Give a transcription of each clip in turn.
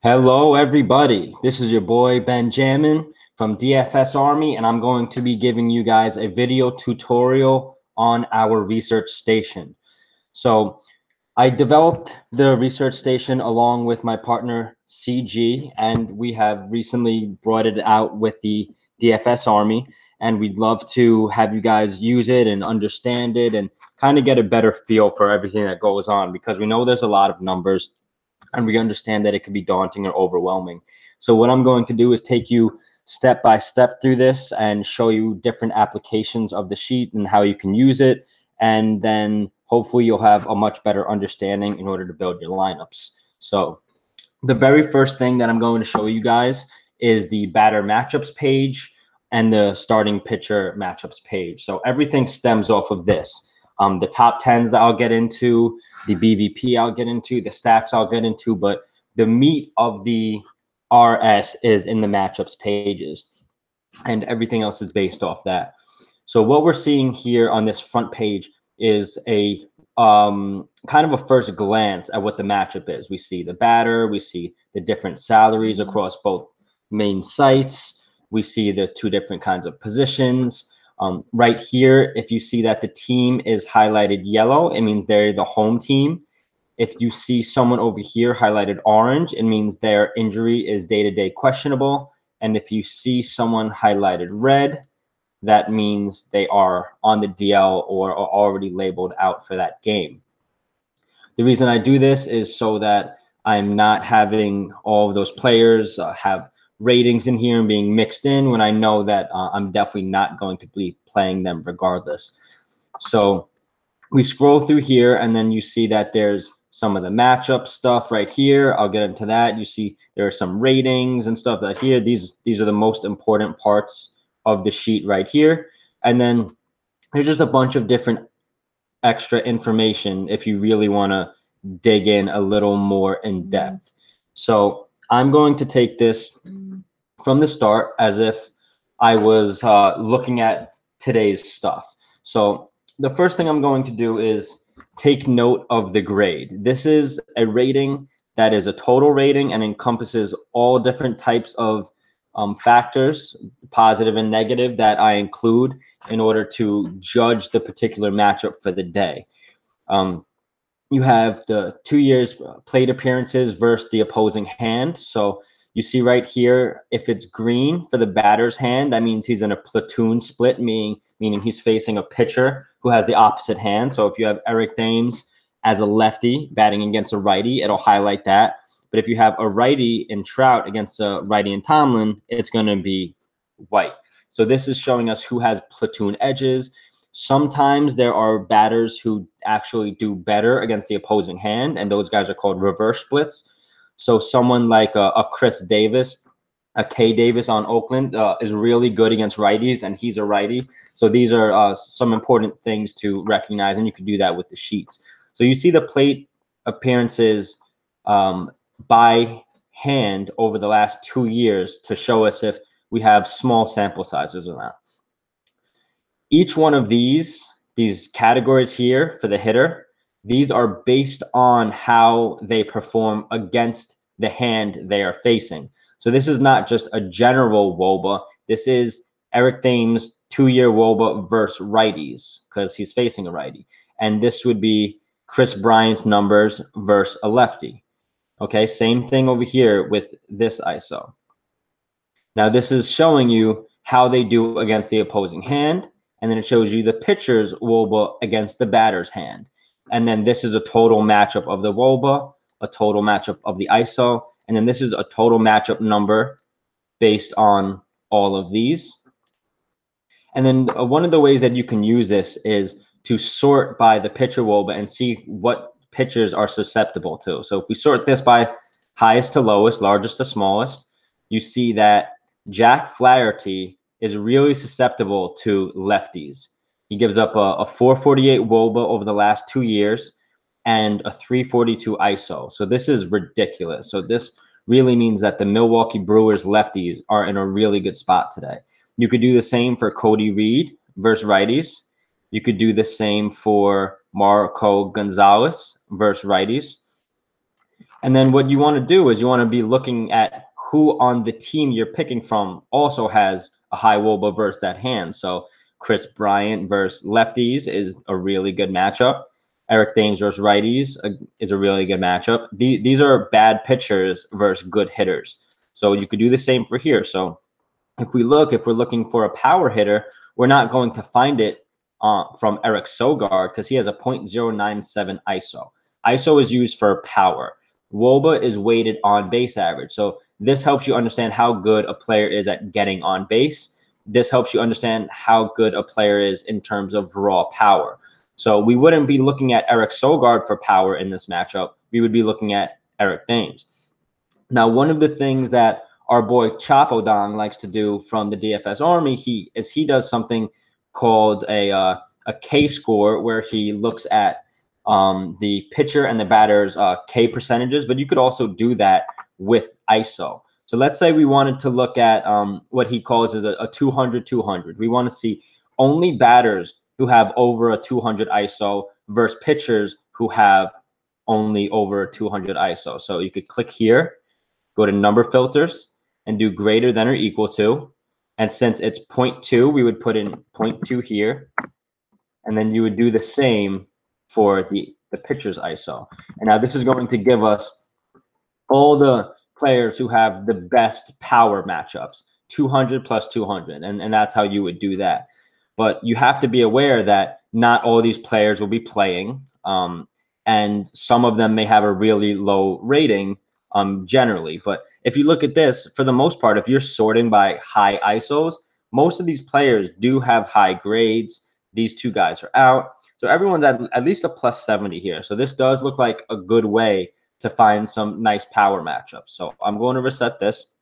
Hello, everybody. This is your boy Benjamin from DFS Army, and I'm going to be giving you guys a video tutorial on our research station. So, I developed the research station along with my partner CG, and we have recently brought it out with the DFS Army. And we'd love to have you guys use it and understand it and kind of get a better feel for everything that goes on because we know there's a lot of numbers and we understand that it can be daunting or overwhelming. So what I'm going to do is take you step by step through this and show you different applications of the sheet and how you can use it. And then hopefully you'll have a much better understanding in order to build your lineups. So the very first thing that I'm going to show you guys is the batter matchups page and the starting pitcher matchups page. So everything stems off of this. The top 10s that I'll get into, the BVP I'll get into, the stacks I'll get into, but the meat of the RS is in the matchups pages, and everything else is based off that. So what we're seeing here on this front page is a kind of a first glance at what the matchup is. We see the batter, we see the different salaries across both main sites. We see the two different kinds of positions. Right here, if you see that the team is highlighted yellow, it means they're the home team. If you see someone over here highlighted orange, it means their injury is day-to-day questionable. And if you see someone highlighted red, that means they are on the DL or are already labeled out for that game. The reason I do this is so that I'm not having all of those players have ratings in here and being mixed in when I know that I'm definitely not going to be playing them regardless. So we scroll through here and then you see that there's some of the matchup stuff right here. I'll get into that. You see there are some ratings and stuff that here. These are the most important parts of the sheet right here. And then there's just a bunch of different extra information if you really want to dig in a little more in depth. So I'm going to take this from the start as if I was looking at today's stuff. So the first thing I'm going to do is take note of the grade. This is a rating that is a total rating and encompasses all different types of factors, positive and negative, that I include in order to judge the particular matchup for the day. You have the 2 years plate appearances versus the opposing hand. So you see right here, if it's green for the batter's hand, that means he's in a platoon split, meaning he's facing a pitcher who has the opposite hand. So if you have Eric Thames as a lefty batting against a righty, it'll highlight that. But if you have a righty in Trout against a righty in Tomlin, it's going to be white. So this is showing us who has platoon edges. Sometimes there are batters who actually do better against the opposing hand, and those guys are called reverse splits. So someone like a Chris Davis, a K Davis on Oakland is really good against righties, and he's a righty. So these are some important things to recognize, and you can do that with the sheets. So you see the plate appearances by hand over the last 2 years to show us if we have small sample sizes or not. Each one of these categories here for the hitter, these are based on how they perform against the hand they are facing. So this is not just a general WOBA. This is Eric Thames' 2-year WOBA versus righties because he's facing a righty. And this would be Chris Bryant's numbers versus a lefty. Okay, same thing over here with this ISO. Now this is showing you how they do against the opposing hand, and then it shows you the pitcher's WOBA against the batter's hand. And then this is a total matchup of the WOBA, a total matchup of the ISO, and then this is a total matchup number based on all of these. And then one of the ways that you can use this is to sort by the pitcher WOBA and see what pitchers are susceptible to. So if we sort this by highest to lowest, largest to smallest, you see that Jack Flaherty is really susceptible to lefties. He gives up a 448 WOBA over the last 2 years and a 342 ISO. So this is ridiculous. So this really means that the Milwaukee Brewers lefties are in a really good spot today. You could do the same for Cody Reed versus righties. You could do the same for Marco Gonzalez versus righties. And then what you want to do is you want to be looking at who on the team you're picking from also has a high WOBA versus that hand. So Chris Bryant versus lefties is a really good matchup. Eric Thames versus righties is a really good matchup. These are bad pitchers versus good hitters. So you could do the same for here. So if we're looking for a power hitter, we're not going to find it from Eric Sogard because he has a .097 ISO. ISO is used for power. WOBA is weighted on base average. So this helps you understand how good a player is at getting on base. This helps you understand how good a player is in terms of raw power. So we wouldn't be looking at Eric Sogard for power in this matchup. We would be looking at Eric Thames. Now, one of the things that our boy Chapo Dong likes to do from the DFS Army, he does something called a K score, where he looks at the pitcher and the batter's K percentages, but you could also do that with ISO. So let's say we wanted to look at what he calls is a 200-200. We want to see only batters who have over a 200 ISO versus pitchers who have only over 200 ISO. So you could click here, go to number filters, and do greater than or equal to. And since it's 0.2, we would put in 0.2 here. And then you would do the same for the pitcher's ISO. And now this is going to give us all the players who have the best power matchups, 200 plus 200. And that's how you would do that. But you have to be aware that not all these players will be playing. And some of them may have a really low rating generally. But if you look at this, for the most part, if you're sorting by high ISOs, most of these players do have high grades. These two guys are out. So everyone's at least a plus 70 here. So this does look like a good way to find some nice power matchups. So I'm going to reset this.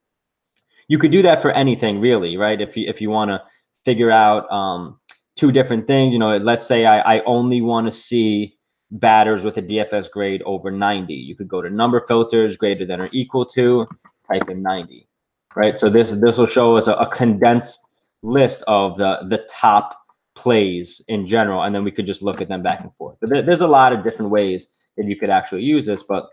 You could do that for anything really, right? If you want to figure out two different things, you know, let's say I only want to see batters with a DFS grade over 90. You could go to number filters, greater than or equal to, type in 90, right? So this will show us a condensed list of the top plays in general, and then we could just look at them back and forth. But there's a lot of different ways that you could actually use this, but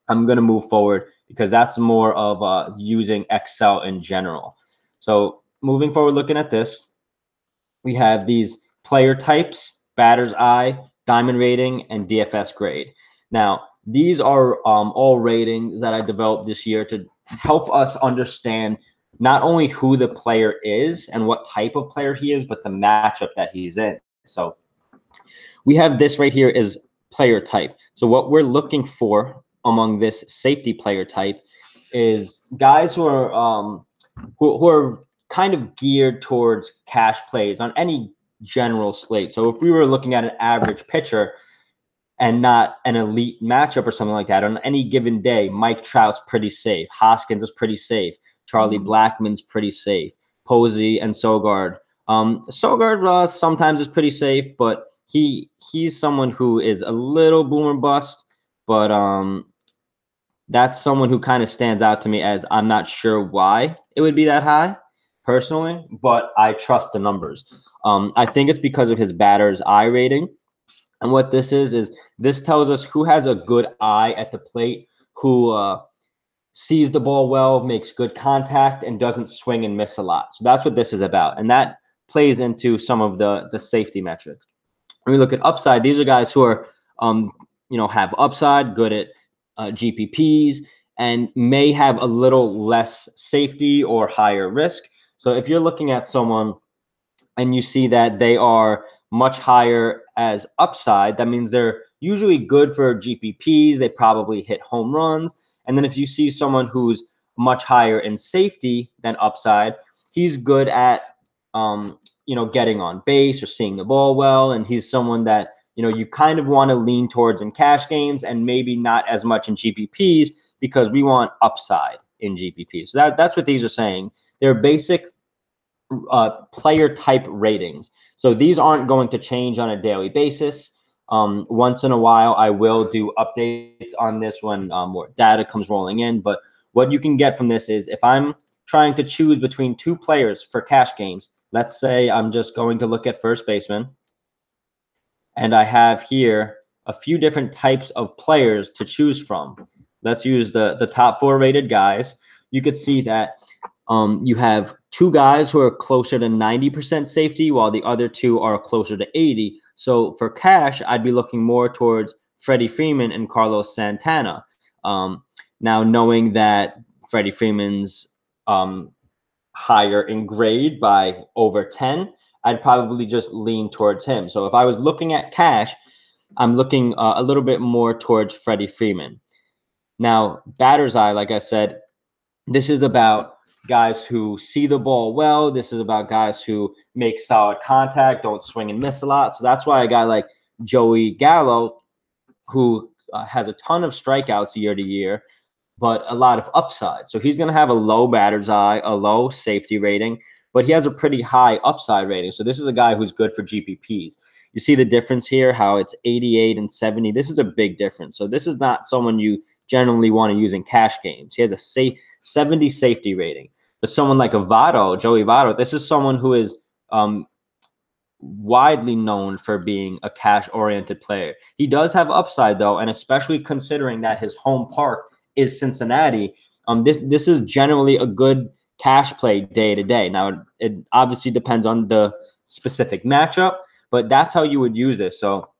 I'm going to move forward because that's more of using Excel in general. So moving forward, looking at this, we have these player types, batter's eye, diamond rating, and DFS grade. Now, these are all ratings that I developed this year to help us understand not only who the player is and what type of player he is, but the matchup that he's in. So we have this right here is player type. So what we're looking for among this safety player type is guys who are kind of geared towards cash plays on any general slate. So if we were looking at an average pitcher and not an elite matchup or something like that, on any given day, Mike Trout's pretty safe. Hoskins is pretty safe. Charlie Blackmon's pretty safe. Posey and Sogard. Sogard sometimes is pretty safe, but he's someone who is a little boomer bust, but that's someone who kind of stands out to me as I'm not sure why it would be that high personally, but I trust the numbers. I think it's because of his batter's eye rating. And what this is this tells us who has a good eye at the plate, who sees the ball well, makes good contact, and doesn't swing and miss a lot. So that's what this is about. And that plays into some of the safety metrics. When we look at upside, these are guys who are, have upside, good at GPPs, and may have a little less safety or higher risk. So if you're looking at someone and you see that they are much higher as upside, that means they're usually good for GPPs. They probably hit home runs. And then if you see someone who's much higher in safety than upside, he's good at, getting on base or seeing the ball well. And he's someone that, you kind of want to lean towards in cash games and maybe not as much in GPPs because we want upside in GPPs. So that's what these are saying. They're basic player type ratings. So these aren't going to change on a daily basis. Once in a while, I will do updates on this when more data comes rolling in. But what you can get from this is if I'm trying to choose between two players for cash games, let's say I'm just going to look at first baseman, and I have here a few different types of players to choose from. let's use the top 4 rated guys. You could see that you have 2 guys who are closer to 90% safety, while the other 2 are closer to 80. So for cash, I'd be looking more towards Freddie Freeman and Carlos Santana. Now, knowing that Freddie Freeman's higher in grade by over 10, I'd probably just lean towards him. So if I was looking at cash, I'm looking a little bit more towards Freddie Freeman. Now, batter's eye, like I said, this is about guys who see the ball well. This is about guys who make solid contact, don't swing and miss a lot. So that's why a guy like Joey Gallo, who has a ton of strikeouts year to year, but a lot of upside. So he's going to have a low batter's eye, a low safety rating, but he has a pretty high upside rating. So this is a guy who's good for GPPs. You see the difference here, how it's 88 and 70. This is a big difference. So this is not someone you generally want to use in cash games. He has a 70 safety rating. But someone like Joey Votto, this is someone who is widely known for being a cash-oriented player. He does have upside, though, and especially considering that his home park is Cincinnati, this is generally a good cash play day to day. Now, it obviously depends on the specific matchup, but that's how you would use this. So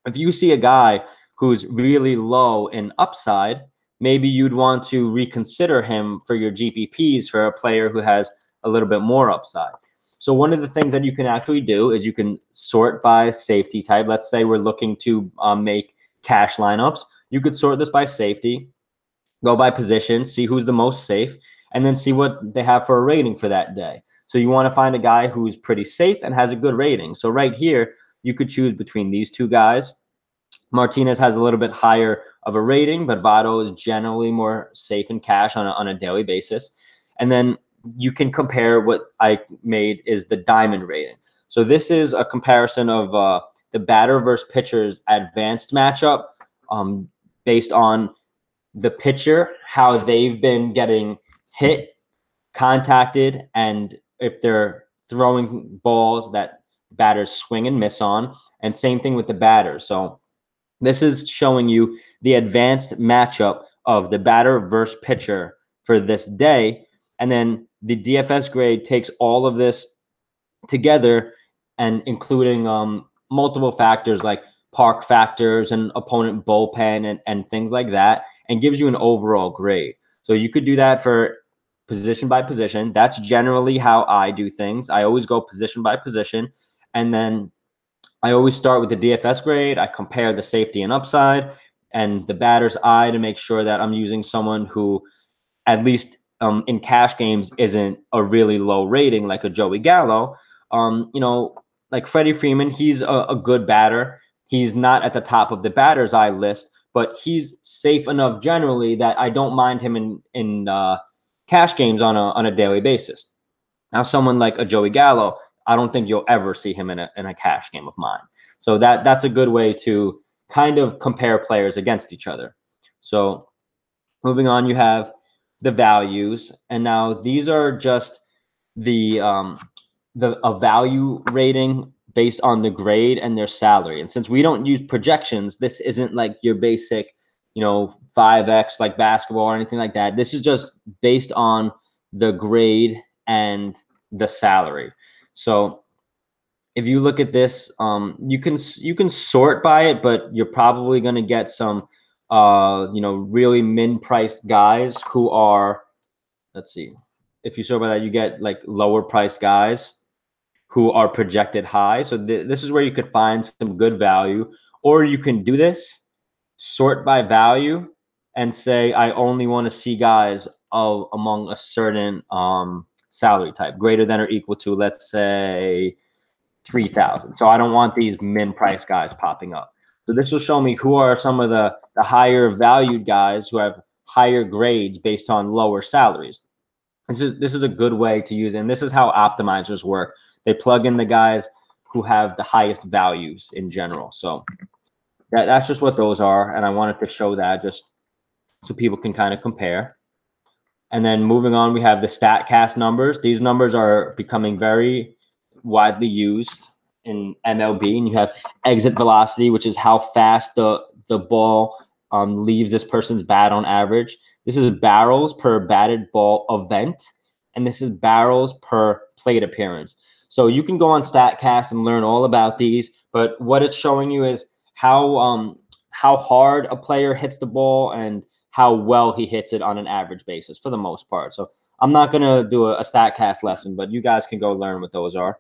if you see a guy who's really low in upside, maybe you'd want to reconsider him for your GPPs for a player who has a little bit more upside. So one of the things that you can actually do is you can sort by safety type. Let's say we're looking to make cash lineups. You could sort this by safety, go by position, see who's the most safe, and then see what they have for a rating for that day. So you want to find a guy who's pretty safe and has a good rating. So right here, you could choose between these 2 guys. Martinez has a little bit higher of a rating, but Votto is generally more safe in cash on a daily basis. And then you can compare what I made is the diamond rating. So this is a comparison of the batter versus pitcher's advanced matchup based on the pitcher, how they've been getting hit, contacted, and if they're throwing balls that batters swing and miss on, and same thing with the batters. So this is showing you the advanced matchup of the batter versus pitcher for this day. And then the DFS grade takes all of this together and including multiple factors like park factors and opponent bullpen and things like that, and gives you an overall grade. So you could do that for position by position. That's generally how I do things. I always go position by position, and then I always start with the DFS grade. I compare the safety and upside and the batter's eye to make sure that I'm using someone who, at least in cash games, isn't a really low rating like a Joey Gallo. Like Freddie Freeman, he's a good batter. He's not at the top of the batter's eye list, but he's safe enough generally that I don't mind him in cash games on a daily basis. Now, someone like a Joey Gallo, I don't think you'll ever see him in a cash game of mine. So that's a good way to kind of compare players against each other. So moving on, you have the values, and now these are just the a value rating based on the grade and their salary. And since we don't use projections, this isn't like your basic, 5x like basketball or anything like that. This is just based on the grade and the salary. So if you look at this, you can sort by it, but you're probably going to get some really min-priced guys who are, let's see, if you sort by that, you get like lower priced guys who are projected high. So this is where you could find some good value, or you can do this, sort by value, and say, I only want to see guys among a certain salary type, greater than or equal to, let's say, 3,000. So I don't want these min price guys popping up. So this will show me who are some of the higher valued guys who have higher grades based on lower salaries. This is a good way to use it. And this is how optimizers work. They plug in the guys who have the highest values in general. So that's just what those are. And I wanted to show that just so people can kind of compare. And then moving on, we have the StatCast numbers. These numbers are becoming very widely used in MLB. And you have exit velocity, which is how fast the ball leaves this person's bat on average. This is barrels per batted ball event, and this is barrels per plate appearance. So you can go on StatCast and learn all about these, but what it's showing you is how hard a player hits the ball and how well he hits it on an average basis for the most part. So I'm not going to do a StatCast lesson, but you guys can go learn what those are.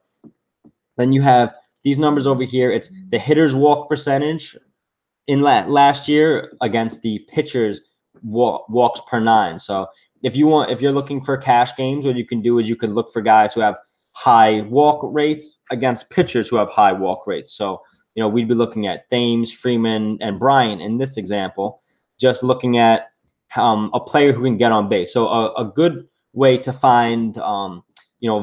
Then you have these numbers over here. It's the hitter's walk percentage in last year against the pitcher's walks per 9. So if you're looking for cash games, what you can do is you can look for guys who have high walk rates against pitchers who have high walk rates. So, we'd be looking at Thames, Freeman, and Bryant in this example, just looking at a player who can get on base. So a good way to find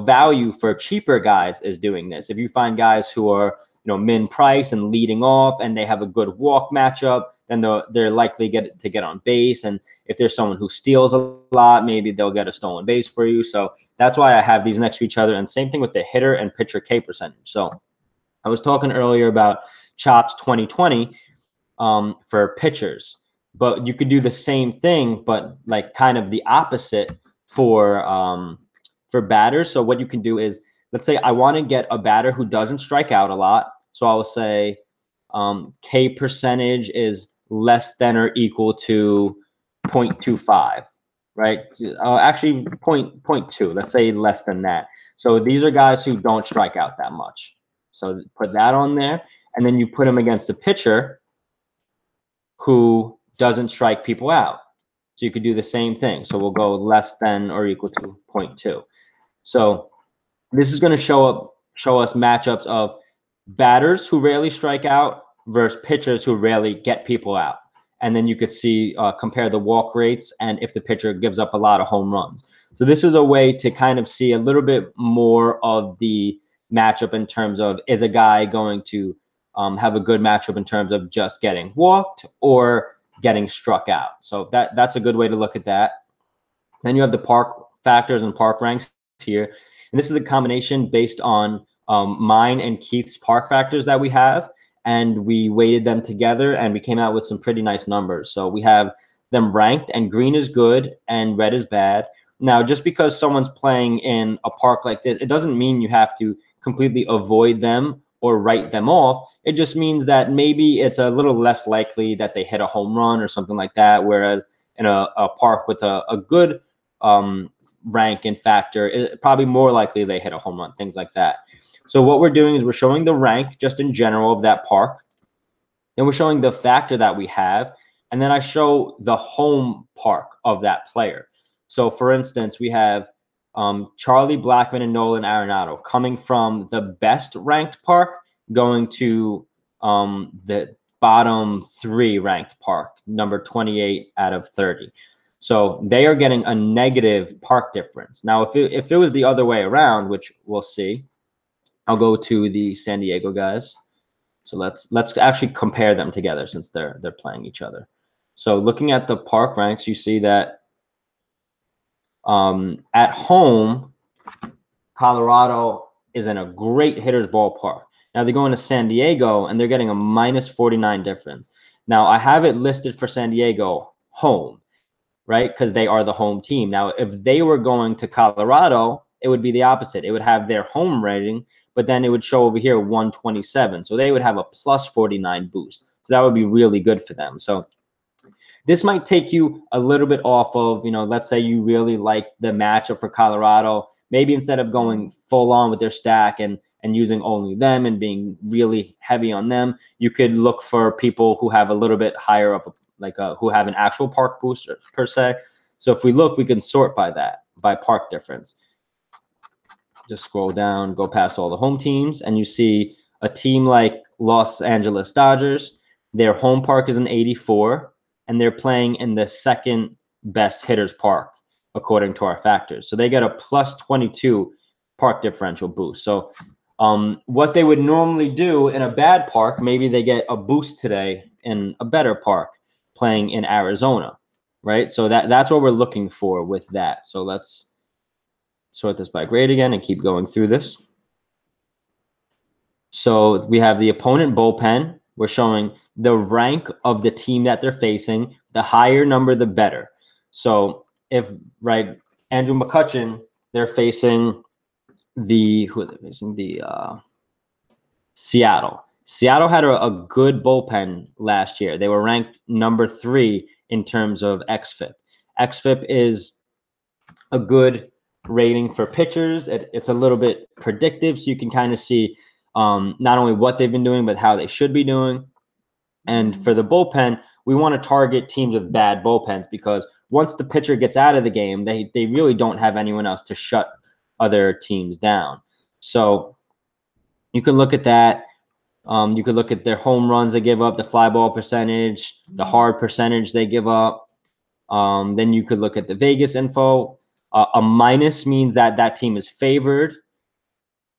value for cheaper guys is doing this. If you find guys who are min price and leading off and they have a good walk matchup, then they're likely to get on base. And if there's someone who steals a lot, maybe they'll get a stolen base for you. So that's why I have these next to each other. And same thing with the hitter and pitcher K percentage. So I was talking earlier about Chops 2020 for pitchers, but you could do the same thing, but like kind of the opposite for batters. So what you can do is, let's say I want to get a batter who doesn't strike out a lot. So I will say K percentage is less than or equal to 0.25, right? Actually 0.2, let's say less than that. So these are guys who don't strike out that much. So put that on there, and then you put them against a pitcher who doesn't strike people out. So you could do the same thing. So we'll go less than or equal to 0.2. So this is going to show us matchups of batters who rarely strike out versus pitchers who rarely get people out. And then you could see compare the walk rates and if the pitcher gives up a lot of home runs. So this is a way to kind of see a little bit more of the matchup in terms of, is a guy going to have a good matchup in terms of just getting walked or getting struck out. So that's a good way to look at that. Then you have the park factors and park ranks here. And this is a combination based on mine and Keith's park factors that we have. And we weighted them together and we came out with some pretty nice numbers. So we have them ranked, and green is good and red is bad. Now, just because someone's playing in a park like this, it doesn't mean you have to completely avoid them or write them off. It just means that maybe it's a little less likely that they hit a home run or something like that. Whereas in a park with a good rank and factor, it's probably more likely they hit a home run, things like that. So what we're doing is we're showing the rank just in general of that park. Then we're showing the factor that we have. And then I show the home park of that player. So for instance, we have Charlie Blackmon and Nolan Arenado coming from the best ranked park going to the bottom 3 ranked park, number 28 out of 30. So they are getting a negative park difference. Now, if it was the other way around, which we'll see, I'll go to the San Diego guys. So let's actually compare them together since they're playing each other. So looking at the park ranks, you see that at home, Colorado is in a great hitter's ballpark. Now they're going to San Diego and they're getting a -49 difference. Now I have it listed for San Diego home, right? Because they are the home team. Now, if they were going to Colorado, it would be the opposite. It would have their home rating, but then it would show over here 127. So they would have a +49 boost. So that would be really good for them. So this might take you a little bit off of, let's say you really like the matchup for Colorado. Maybe instead of going full on with their stack and using only them and being really heavy on them, you could look for people who have a little bit higher of who have an actual park booster per se. So if we look, we can sort by that, by park difference. Just scroll down, go past all the home teams, and you see a team like Los Angeles Dodgers. Their home park is an 84, and they're playing in the second best hitters park according to our factors. So they get a +22 park differential boost. So what they would normally do in a bad park, maybe they get a boost today in a better park playing in Arizona, right? So that's what we're looking for with that. So let's sort this by grade again and keep going through this. So we have the opponent bullpen. we're showing the rank of the team that they're facing. The higher number, the better. So if, right, Andrew McCutchen, they're facing the Seattle. Seattle had a good bullpen last year. They were ranked number 3 in terms of xFIP. xFIP is a good rating for pitchers. It's a little bit predictive, so you can kind of see not only what they've been doing, but how they should be doing. And for the bullpen, we want to target teams with bad bullpens, because once the pitcher gets out of the game, they really don't have anyone else to shut other teams down. So you can look at that. You could look at their home runs they give up, the fly ball percentage, the hard percentage they give up. Then you could look at the Vegas info. A minus means that that team is favored,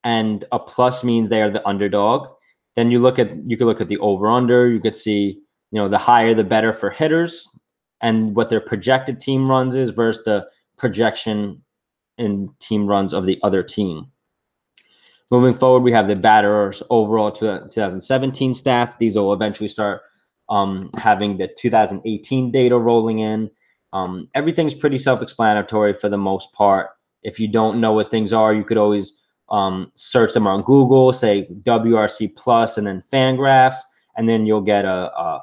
and a plus means they are the underdog. Then you could look at the over/under. You could see, the higher the better for hitters, and what their projected team runs is versus the projection in team runs of the other team. Moving forward, we have the batters overall 2017 stats. These will eventually start having the 2018 data rolling in. Everything's pretty self-explanatory for the most part. If you don't know what things are, you could always search them on Google, say WRC Plus and then Fangraphs, and then you'll get a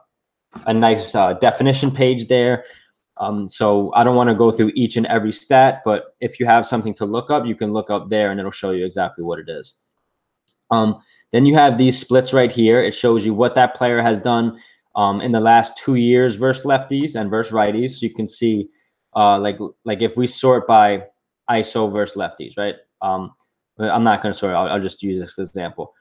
nice definition page there. So I don't want to go through each and every stat, but if you have something to look up, you can look up there and it'll show you exactly what it is. Then you have these splits right here. It shows you what that player has done in the last 2 years versus lefties and versus righties. So you can see like if we sort by ISO versus lefties, right? I'm not going to sort. I'll just use this example.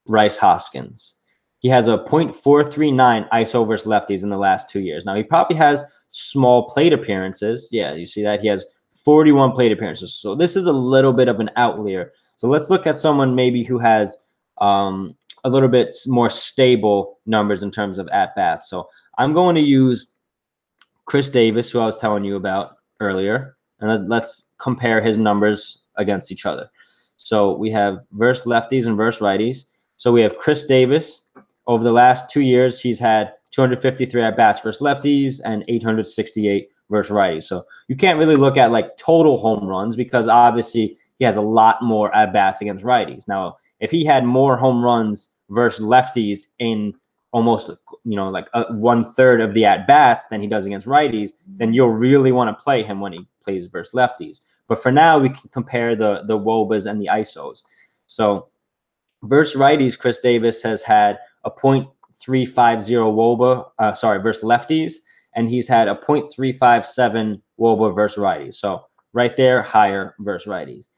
Rice Hoskins. He has a .439 ISO versus lefties in the last 2 years. Now, he probably has small plate appearances. Yeah, you see that? He has 41 plate appearances. So this is a little bit of an outlier. So let's look at someone maybe who has a little bit more stable numbers in terms of at-bats. So I'm going to use Chris Davis, who I was telling you about earlier, and let's compare his numbers against each other. So we have versus lefties and versus righties. So we have Chris Davis. Over the last 2 years, he's had 253 at-bats versus lefties and 868 versus righties. So you can't really look at like total home runs, because obviously he has a lot more at-bats against righties. Now, if he had more home runs versus lefties in almost, like 1/3 of the at-bats than he does against righties, then you'll really want to play him when he plays versus lefties. But for now, we can compare the WOBAs and the ISOs. So versus righties, Chris Davis has had a .350 WOBA, versus lefties, and he's had a .357 WOBA versus righties. So right there, higher versus righties.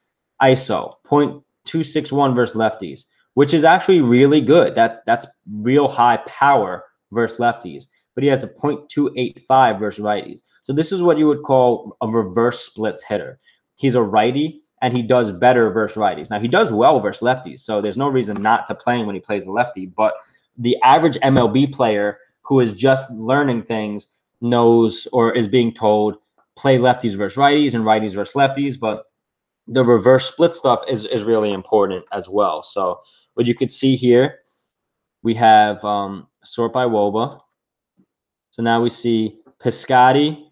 ISO, .261 versus lefties, which is actually really good. That's real high power versus lefties. But he has a .285 versus righties. So this is what you would call a reverse splits hitter. He's a righty, and he does better versus righties. Now, he does well versus lefties, so there's no reason not to play him when he plays a lefty. But the average MLB player who is just learning things knows, or is being told, play lefties versus righties and righties versus lefties. But the reverse split stuff is really important as well. So what you could see here, we have sort by WOBA. So now we see Piscotty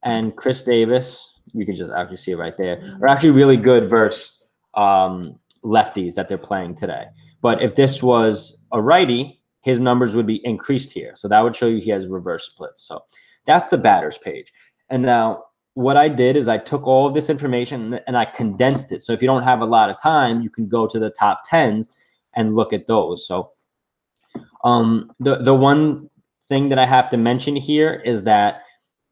and Chris Davis. You can just actually see it right there. Are actually really good versus lefties that they're playing today. But if this was a righty, his numbers would be increased here. So that would show you he has reverse splits. So that's the batters page. And now what I did is I took all of this information and I condensed it. So if you don't have a lot of time, you can go to the top 10s and look at those. So the one thing that I have to mention here is that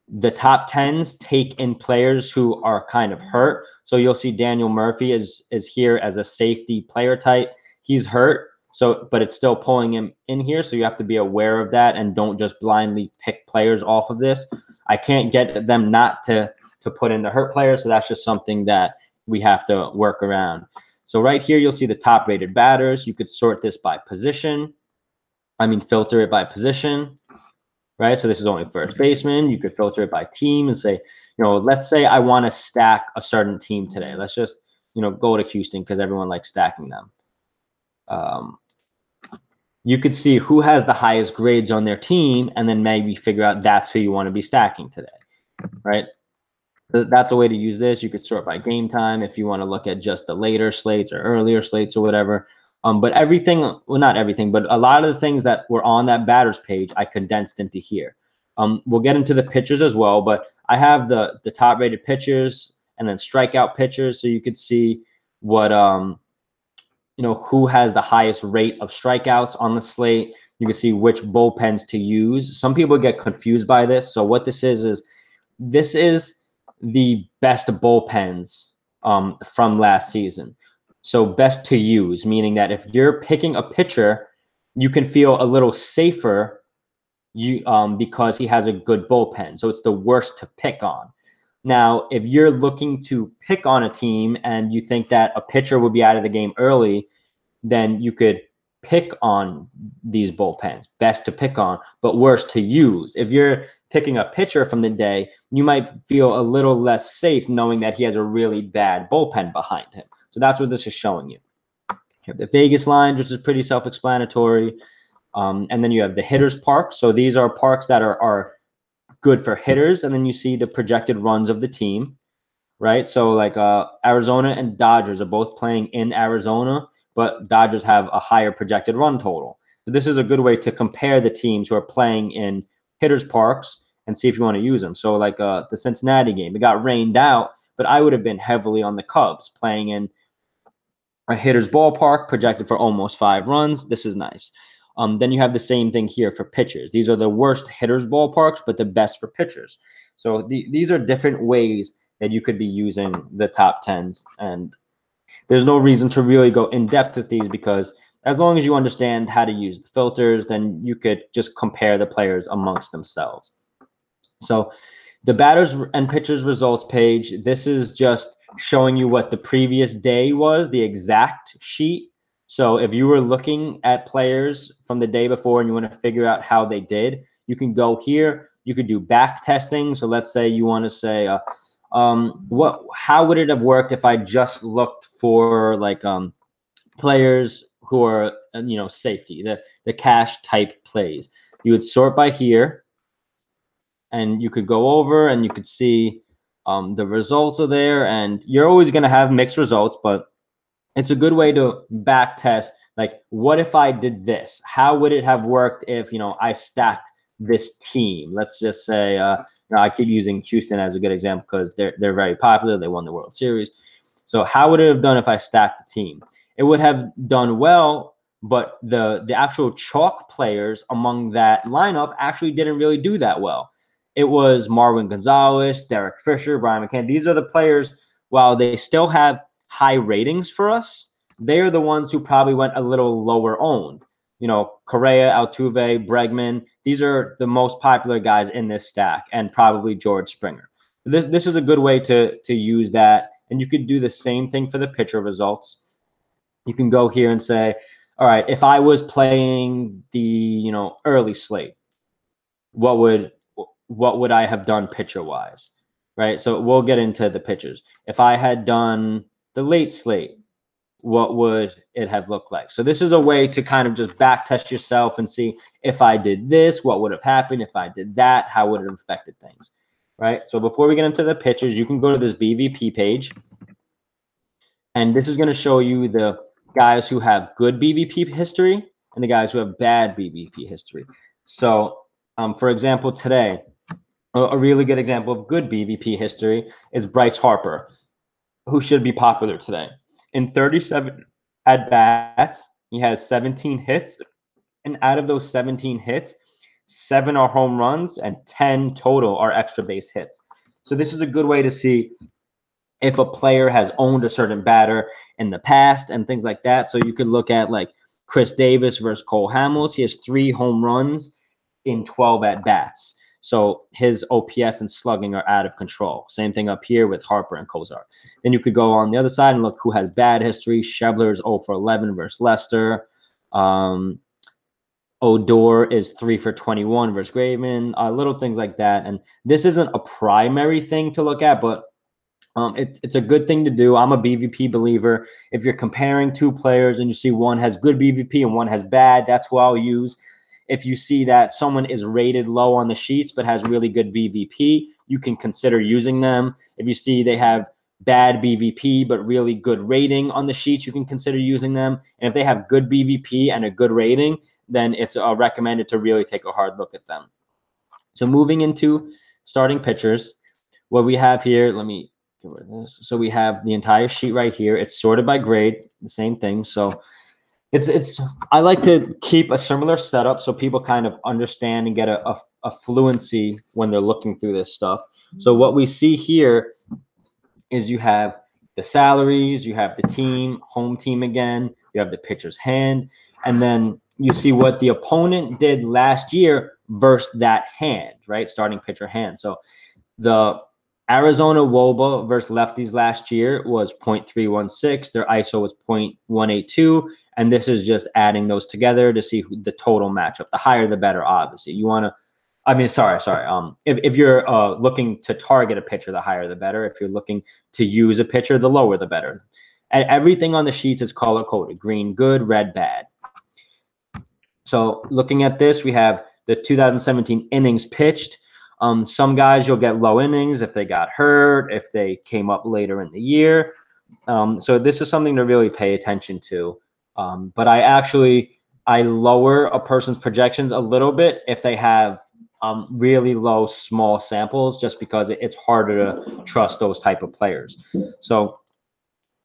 the top 10s take in players who are kind of hurt. So you'll see Daniel Murphy is here as a safety player type. He's hurt, but it's still pulling him in here. So you have to be aware of that and don't just blindly pick players off of this. I can't get them not to put in the hurt players. So that's just something that we have to work around. So right here, you'll see the top rated batters. You could sort this by position. Filter it by position. Right, so this is only first baseman. You could filter it by team and say, let's say I want to stack a certain team today. Let's just, go to Houston because everyone likes stacking them. you could see who has the highest grades on their team and then maybe figure out that's who you want to be stacking today, right? That's a way to use this. You could sort by game time if you want to look at just the later slates or earlier slates or whatever. But everything, well, not everything, but a lot of the things that were on that batters page, I condensed into here. We'll get into the pitchers as well, but I have the top rated pitchers and then strikeout pitchers, so you could see what who has the highest rate of strikeouts on the slate. You can see which bullpens to use. Some people get confused by this. So what this is this is the best bullpens from last season. So best to use, meaning that if you're picking a pitcher, you can feel a little safer because he has a good bullpen. So it's the worst to pick on. Now, if you're looking to pick on a team and you think that a pitcher will be out of the game early, then you could pick on these bullpens, best to pick on, but worst to use. If you're picking a pitcher from the day, you might feel a little less safe knowing that he has a really bad bullpen behind him. So that's what this is showing you. You have the Vegas lines, which is pretty self-explanatory. And then you have the hitters parks. So these are parks that are good for hitters. And then you see the projected runs of the team, right? So like Arizona and Dodgers are both playing in Arizona, but Dodgers have a higher projected run total. So this is a good way to compare the teams who are playing in hitters parks and see if you want to use them. So like the Cincinnati game, it got rained out, but I would have been heavily on the Cubs playing in a hitter's ballpark, projected for almost 5 runs. This is nice. Then you have the same thing here for pitchers. These are the worst hitters ballparks, but the best for pitchers. So these are different ways that you could be using the top 10s. And there's no reason to really go in depth with these because as long as you understand how to use the filters, then you could just compare the players amongst themselves. So the batters and pitchers results page, this is just showing you what the previous day was, the exact sheet. So if you were looking at players from the day before and you want to figure out how they did, you can go here. You could do back testing. So let's say you want to say, how would it have worked if I just looked for like players who are safety, the cash type plays. You would sort by here, and you could go over and you could see the results are there, and you're always going to have mixed results, but it's a good way to back test. Like, what if I did this? How would it have worked if I stacked this team? Let's just say I keep using Houston as a good example because they're very popular. They won the World Series. So how would it have done if I stacked the team? It would have done well, but the actual chalk players among that lineup actually didn't really do that well. It was Marwin Gonzalez, Derek Fisher, Brian McCann. These are the players, while they still have high ratings for us, they are the ones who probably went a little lower owned. Correa, Altuve, Bregman, these are the most popular guys in this stack, and probably George Springer. This is a good way to use that, and you could do the same thing for the pitcher results. You can go here and say, all right, if I was playing the early slate, what would I have done pitcher wise, right? So we'll get into the pitchers. If I had done the late slate, what would it have looked like? So this is a way to kind of just back test yourself and see if I did this, what would have happened? If I did that, how would it have affected things, right? So before we get into the pitchers, you can go to this BVP page, and this is going to show you the guys who have good BVP history and the guys who have bad BVP history. So for example, today, a really good example of good BVP history is Bryce Harper, who should be popular today. In 37 at-bats, he has 17 hits, and out of those 17 hits, 7 are home runs and 10 total are extra base hits. So this is a good way to see if a player has owned a certain batter in the past and things like that. So you could look at like Chris Davis versus Cole Hamels. He has 3 home runs in 12 at-bats. So his OPS and slugging are out of control. Same thing up here with Harper and Kozar. Then you could go on the other side and look who has bad history. Schebler's 0 for 11 versus Lester. Odor is 3 for 21 versus Graveman. Little things like that. And this isn't a primary thing to look at, but It's a good thing to do. I'm a BVP believer. If you're comparing two players and you see one has good BVP and one has bad, that's who I'll use. If you see that someone is rated low on the sheets but has really good BVP, you can consider using them. If you see they have bad BVP but really good rating on the sheets, you can consider using them. And if they have good BVP and a good rating, then it's recommended to really take a hard look at them. So moving into starting pitchers, what we have here, let me get rid of this. So we have the entire sheet right here. It's sorted by grade, the same thing. So it's I like to keep a similar setup so people kind of understand and get a fluency when they're looking through this stuff. So what we see here is you have the salaries, you have the team, home team again, you have the pitcher's hand, and then you see what the opponent did last year versus that hand, right? Starting pitcher hand. So the Arizona WOBA versus lefties last year was 0.316. Their ISO was 0.182. And this is just adding those together to see the total matchup. The higher, the better, obviously. You want to, I mean, sorry. If you're looking to target a pitcher, the higher, the better. If you're looking to use a pitcher, the lower, the better. And everything on the sheets is color coded: green, good, red, bad. So looking at this, we have the 2017 innings pitched. Some guys you'll get low innings if they got hurt, if they came up later in the year. So this is something to really pay attention to. But I lower a person's projections a little bit if they have really low small samples, just because it's harder to trust those type of players. So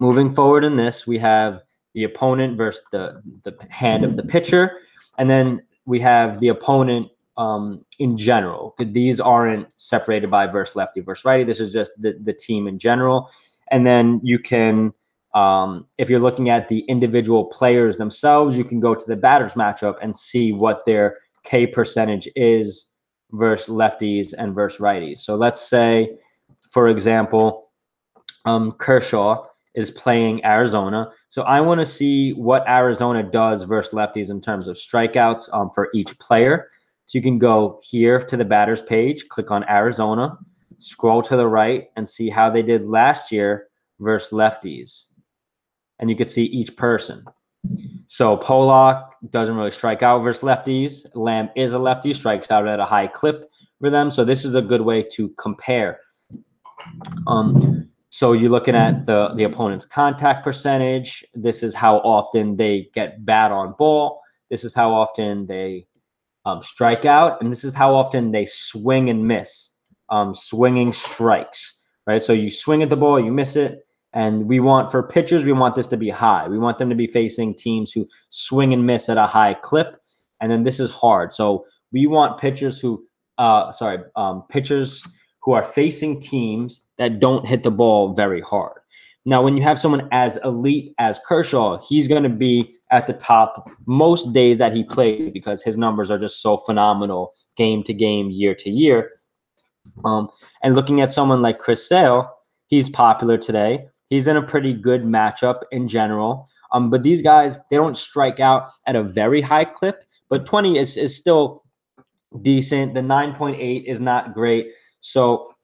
moving forward in this, we have the opponent versus the hand of the pitcher, and then we have the opponent in general. These aren't separated by versus lefty versus righty. This is just the team in general. And then you can, if you're looking at the individual players themselves, you can go to the batters matchup and see what their K percentage is versus lefties and versus righties. So let's say, for example, Kershaw is playing Arizona. So I want to see what Arizona does versus lefties in terms of strikeouts for each player. So you can go here to the batters page, click on Arizona, scroll to the right, and see how they did last year versus lefties. And you can see each person. So Pollock doesn't really strike out versus lefties. Lamb is a lefty, strikes out at a high clip for them. So this is a good way to compare. So you're looking at the opponent's contact percentage. This is how often they get bat on ball. This is how often they strike out. And this is how often they swing and miss, swinging strikes, right? So you swing at the ball, you miss it. And for pitchers, we want this to be high. We want them to be facing teams who swing and miss at a high clip. And then this is hard. So we want pitchers pitchers who are facing teams that don't hit the ball very hard. Now, when you have someone as elite as Kershaw, he's going to be at the top most days that he plays because his numbers are just so phenomenal game to game, year to year. And looking at someone like Chris Sale, he's popular today. He's in a pretty good matchup in general. But these guys, they don't strike out at a very high clip, but 20 is still decent. The 9.8 is not great. So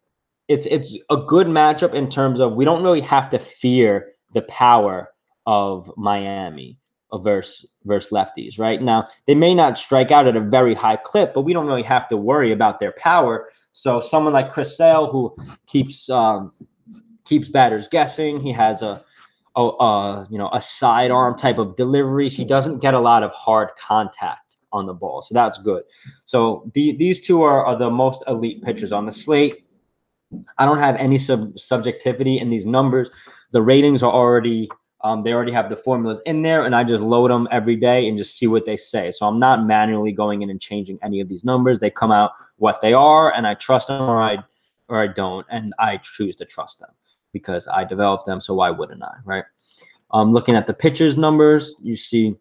it's a good matchup in terms of we don't really have to fear the power of Miami versus lefties. Right now, they may not strike out at a very high clip, but we don't really have to worry about their power. So someone like Chris Sale, who keeps batters guessing, he has a sidearm type of delivery. He doesn't get a lot of hard contact on the ball, so that's good. So these two are the most elite pitchers on the slate. I don't have any subjectivity in these numbers. The ratings are already they already have the formulas in there, and I just load them every day and just see what they say. So I'm not manually going in and changing any of these numbers. They come out what they are, and I trust them or I don't, and I choose to trust them because I developed them. So why wouldn't I, right? Looking at the pitchers' numbers, you see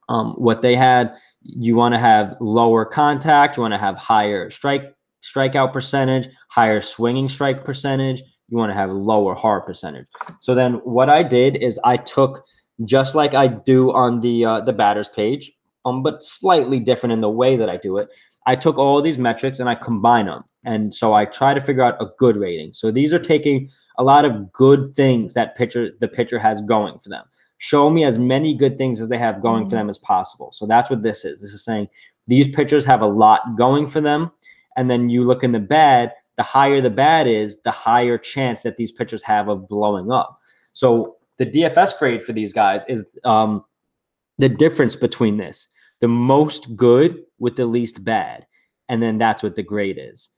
what they had. You want to have lower contact. You want to have higher strikeout percentage, higher swinging strike percentage. You want to have lower hard percentage. So then what I did is I took, just like I do on the batters page, but slightly different in the way that I do it. I took all these metrics and I combine them. And so I try to figure out a good rating. So these are taking a lot of good things that the pitcher has going for them. Show me as many good things as they have going for them as possible. So that's what this is. This is saying these pitchers have a lot going for them. And then you look in the bad, the higher the bad is, the higher chance that these pitchers have of blowing up. So the DFS grade for these guys is the difference between this, the most good with the least bad, and then that's what the grade is.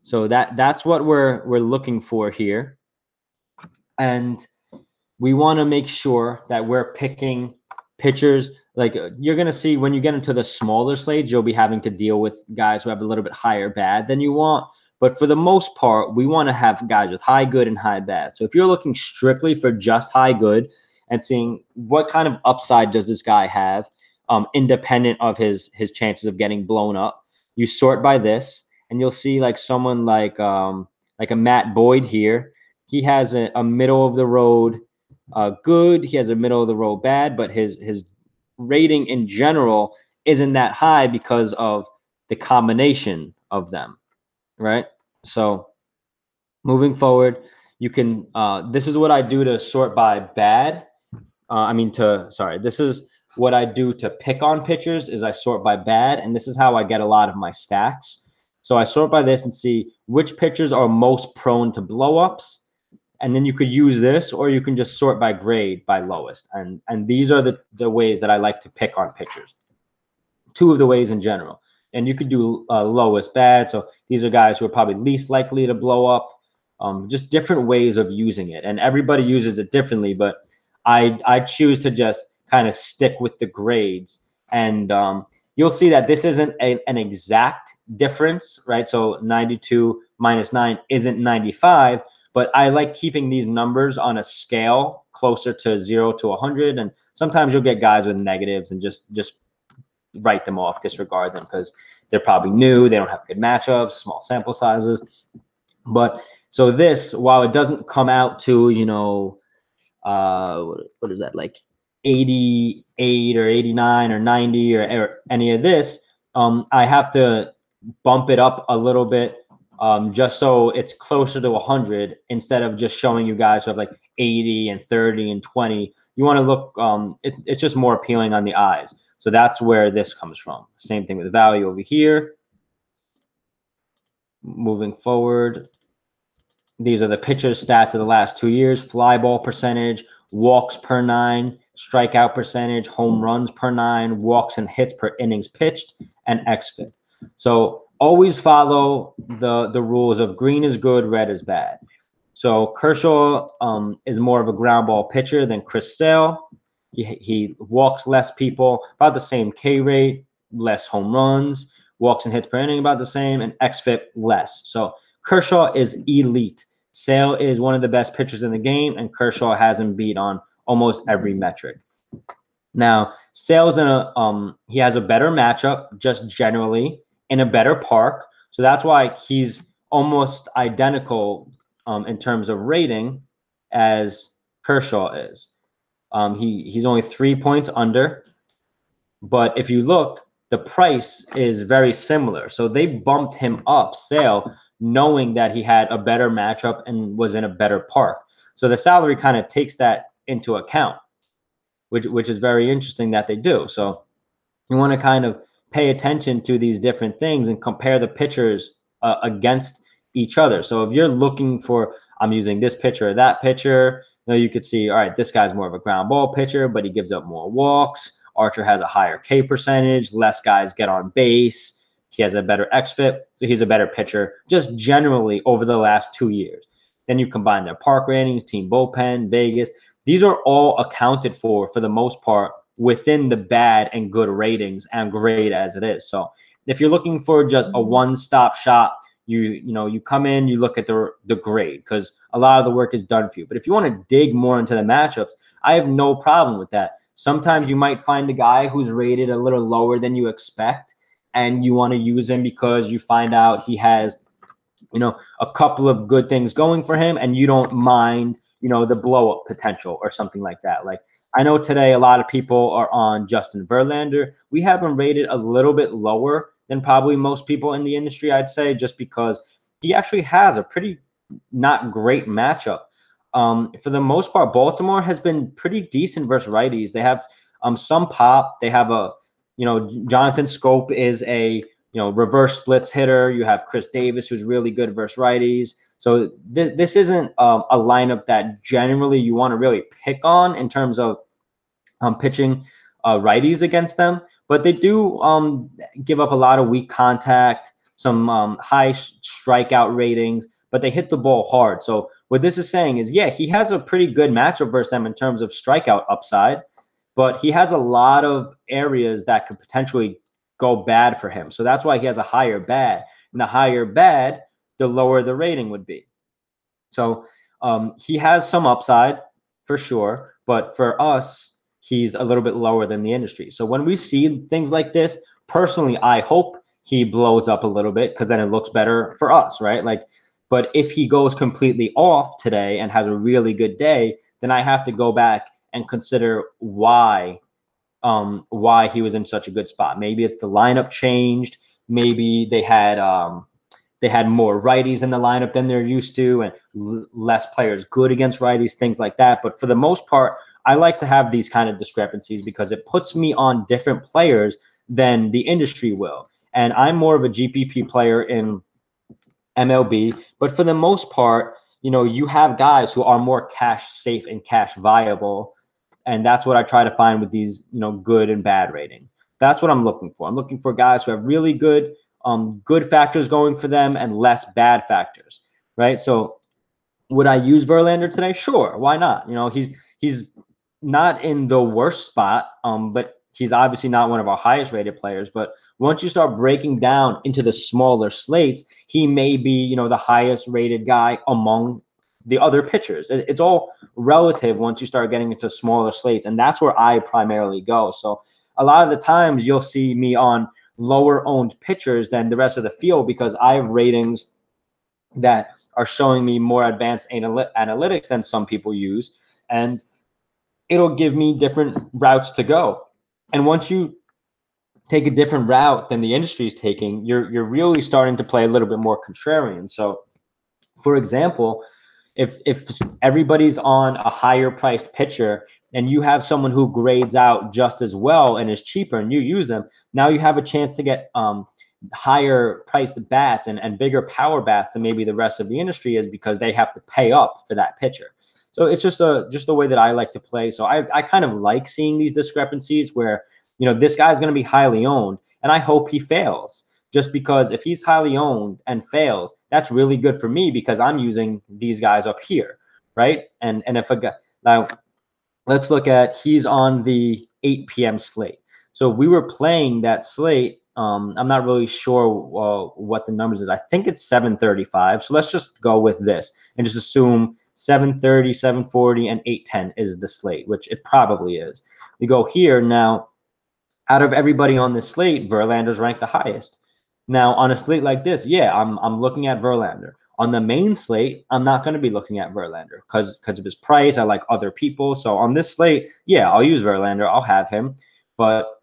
So that's what we're looking for here, and we want to make sure that we're picking pitchers. Like you're going to see when you get into the smaller slates, you'll be having to deal with guys who have a little bit higher bad than you want. But for the most part, we want to have guys with high good and high bad. So if you're looking strictly for just high good and seeing what kind of upside does this guy have, independent of his chances of getting blown up, you sort by this, and you'll see like someone like a Matt Boyd here. He has a middle of the road good. He has a middle of the road bad, but his rating in general isn't that high because of the combination of them, right? So moving forward, you can this is what I do to sort by bad. This is what I do to pick on pitchers is I sort by bad, and this is how I get a lot of my stacks. So I sort by this and see which pitchers are most prone to blow-ups, and then you could use this, or you can just sort by grade by lowest. And these are the ways that I like to pick on pitchers. Two of the ways in general. And you could do lowest bad. So these are guys who are probably least likely to blow up. Just different ways of using it. And everybody uses it differently, but I choose to just kind of stick with the grades. And you'll see that this isn't an exact difference, right? So 92 minus 9 isn't 95, but I like keeping these numbers on a scale closer to 0 to 100. And sometimes you'll get guys with negatives and just write them off, disregard them because they're probably new. They don't have good matchups, small sample sizes. But so this, while it doesn't come out to, what is that, like 88 or 89 or 90 or any of this, I have to bump it up a little bit just so it's closer to 100 instead of just showing you guys who have like 80 and 30 and 20. You want to look, it's just more appealing on the eyes. So that's where this comes from. Same thing with the value over here. Moving forward, these are the pitcher's stats of the last 2 years: fly ball percentage, walks per 9, strikeout percentage, home runs per 9, walks and hits per innings pitched, and xFIP. So always follow the rules of green is good, red is bad. So Kershaw is more of a ground ball pitcher than Chris Sale. He walks less people, about the same K rate, less home runs, walks and hits per inning about the same, and xFIP less. So Kershaw is elite. Sale is one of the best pitchers in the game, and Kershaw has him beat on almost every metric. Now, Sale's he has a better matchup just generally in a better park. So that's why he's almost identical in terms of rating as Kershaw is. He's only 3 points under, but if you look, the price is very similar. So they bumped him up, Sale, knowing that he had a better matchup and was in a better park. So the salary kind of takes that into account, which is very interesting that they do. So you want to kind of pay attention to these different things and compare the pitchers against each other. So if you're looking for, I'm using this pitcher or that pitcher, you could see, all right, this guy's more of a ground ball pitcher, but he gives up more walks. Archer has a higher K percentage, less guys get on base. He has a better xFIP, so he's a better pitcher just generally over the last 2 years. Then you combine their park ratings, team bullpen, Vegas. These are all accounted for the most part, within the bad and good ratings and grade as it is. So if you're looking for just a one-stop shop, you come in, you look at the grade because a lot of the work is done for you. But if you want to dig more into the matchups, I have no problem with that. Sometimes you might find a guy who's rated a little lower than you expect, and you want to use him because you find out he has, a couple of good things going for him, and you don't mind, the blow up potential or something like that. Like I know today a lot of people are on Justin Verlander. We have him rated a little bit lower than probably most people in the industry, I'd say, just because he actually has a pretty not great matchup. For the most part, Baltimore has been pretty decent versus righties. They have some pop. They have Jonathan Scope is a reverse splits hitter. You have Chris Davis, who's really good versus righties. So this isn't a lineup that generally you want to really pick on in terms of pitching righties against them. But they do give up a lot of weak contact, some high strikeout ratings, but they hit the ball hard. So what this is saying is, yeah, he has a pretty good matchup versus them in terms of strikeout upside, but he has a lot of areas that could potentially go bad for him. So that's why he has a higher bad. And the higher bad, the lower the rating would be. So he has some upside for sure, but for us, he's a little bit lower than the industry. So when we see things like this, personally, I hope he blows up a little bit because then it looks better for us, right? Like, but if he goes completely off today and has a really good day, then I have to go back and consider why he was in such a good spot. Maybe it's the lineup changed. Maybe they had more righties in the lineup than they're used to, and less players good against righties, things like that. But for the most part, I like to have these kind of discrepancies because it puts me on different players than the industry will. And I'm more of a GPP player in MLB, but for the most part, you have guys who are more cash safe and cash viable. And that's what I try to find with these, good and bad rating. That's what I'm looking for. I'm looking for guys who have really good factors going for them and less bad factors, right? So would I use Verlander today? Sure, why not? He's not in the worst spot, but he's obviously not one of our highest rated players. But once you start breaking down into the smaller slates, he may be, the highest rated guy among the other pitchers. It's all relative once you start getting into smaller slates, and that's where I primarily go. So a lot of the times you'll see me on lower owned pitchers than the rest of the field because I have ratings that are showing me more advanced analytics than some people use, and it'll give me different routes to go. And once you take a different route than the industry is taking, you're really starting to play a little bit more contrarian. So, for example, if everybody's on a higher priced pitcher and you have someone who grades out just as well and is cheaper and you use them, now you have a chance to get higher priced bats and bigger power bats than maybe the rest of the industry is because they have to pay up for that pitcher. So it's just the way that I like to play. So I kind of like seeing these discrepancies where, this guy's going to be highly owned and I hope he fails. Just because if he's highly owned and fails, that's really good for me because I'm using these guys up here, right? And if a guy, now let's look at, he's on the 8 p.m. slate. So if we were playing that slate, I'm not really sure what the numbers is. I think it's 7:35. So let's just go with this and just assume 7:30, 7:40, and 8:10 is the slate, which it probably is. We go here now. Out of everybody on this slate, Verlander's ranked the highest. Now, on a slate like this, yeah, I'm looking at Verlander. On the main slate, I'm not going to be looking at Verlander because of his price. I like other people. So on this slate, yeah, I'll use Verlander. I'll have him. But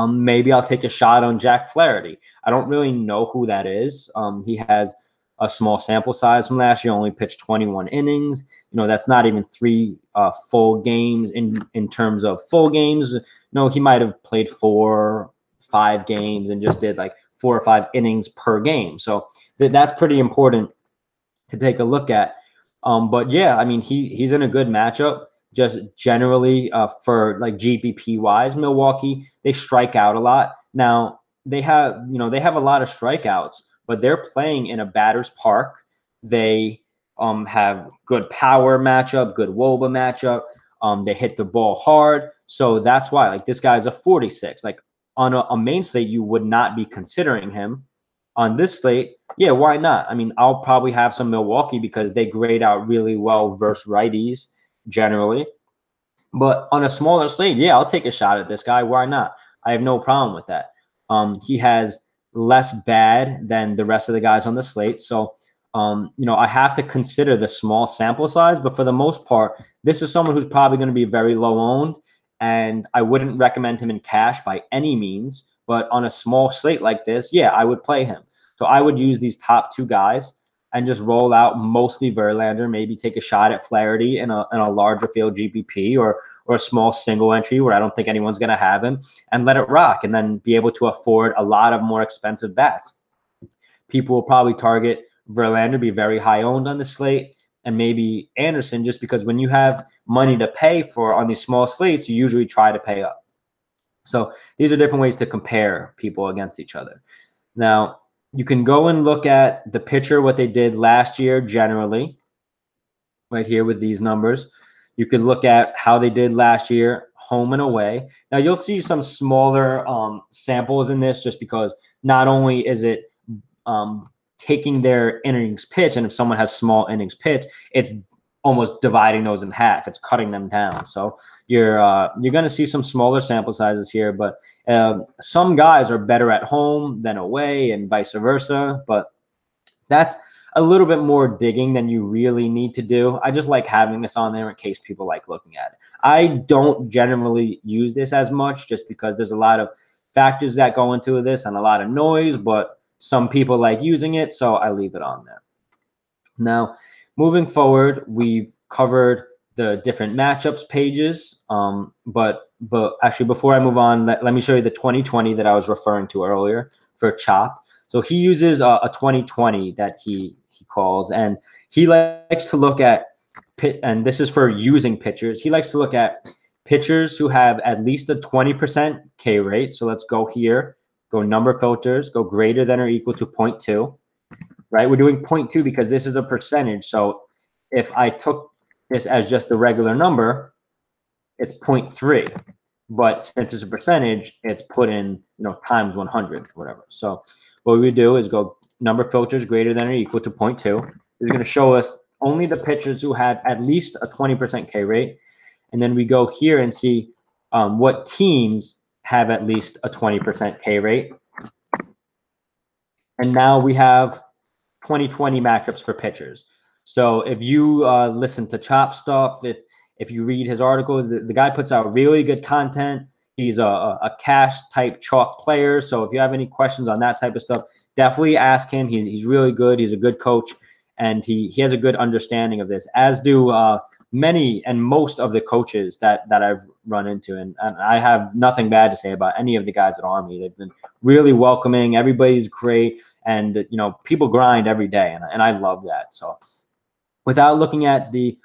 maybe I'll take a shot on Jack Flaherty. I don't really know who that is. He has a small sample size from last year, only pitched 21 innings. That's not even 3 full games in terms of full games. He might have played 4, 5 games and just did like 4 or 5 innings per game. So that's pretty important to take a look at. But yeah, I mean, he's in a good matchup. Just generally for like GPP wise, Milwaukee, they strike out a lot. Now they have a lot of strikeouts, but they're playing in a batter's park. They have good power matchup, good WOBA matchup. They hit the ball hard. So that's why, like, this guy's a 46. Like on a main slate, you would not be considering him. On this slate, yeah, why not? I mean, I'll probably have some Milwaukee because they grade out really well versus righties generally. But on a smaller slate, yeah, I'll take a shot at this guy. Why not? I have no problem with that. He has less bad than the rest of the guys on the slate. So, I have to consider the small sample size. But for the most part, this is someone who's probably going to be very low owned. And I wouldn't recommend him in cash by any means. But on a small slate like this, yeah, I would play him. So I would use these top 2 guys and just roll out mostly Verlander, maybe take a shot at Flaherty in a larger field GPP or a small single entry where I don't think anyone's going to have him, and let it rock, and then be able to afford a lot of more expensive bats. People will probably target Verlander, be very high owned on the slate, and maybe Anderson, just because when you have money to pay for on these small slates, you usually try to pay up. So these are different ways to compare people against each other. Now, you can go and look at the pitcher, what they did last year generally, right here with these numbers. You could look at how they did last year, home and away. Now, you'll see some smaller samples in this just because not only is it taking their innings pitch, and if someone has small innings pitch, it's almost dividing those in half. It's cutting them down. So you're going to see some smaller sample sizes here, but some guys are better at home than away, and vice versa. But that's a little bit more digging than you really need to do. I just like having this on there in case people like looking at it. I don't generally use this as much just because there's a lot of factors that go into this and a lot of noise, but some people like using it, so I leave it on there. Now, moving forward, we've covered the different matchups pages, but actually before I move on, let me show you the 2020 that I was referring to earlier for Chop. So he uses a 2020 that he calls, and he likes to look at and this is for using pitchers. He likes to look at pitchers who have at least a 20% K rate. So let's go here, go number filters, go greater than or equal to 0.2, right? We're doing 0.2 because this is a percentage. So if I took this as just the regular number, it's 0.3. But since it's a percentage, it's put in, times 100, whatever. So what we do is go number filters greater than or equal to 0.2. It's going to show us only the pitchers who have at least a 20% K rate. And then we go here and see what teams have at least a 20% K rate. And now we have 2020 matchups for pitchers. So if you listen to Chop stuff, if you read his articles, the guy puts out really good content. He's a cash type chalk player. So if you have any questions on that type of stuff, definitely ask him. He's really good. He's a good coach, and he has a good understanding of this, as do many and most of the coaches that I've run into. And I have nothing bad to say about any of the guys at Army. They've been really welcoming. Everybody's great. And, people grind every day. And I love that. So without looking at the,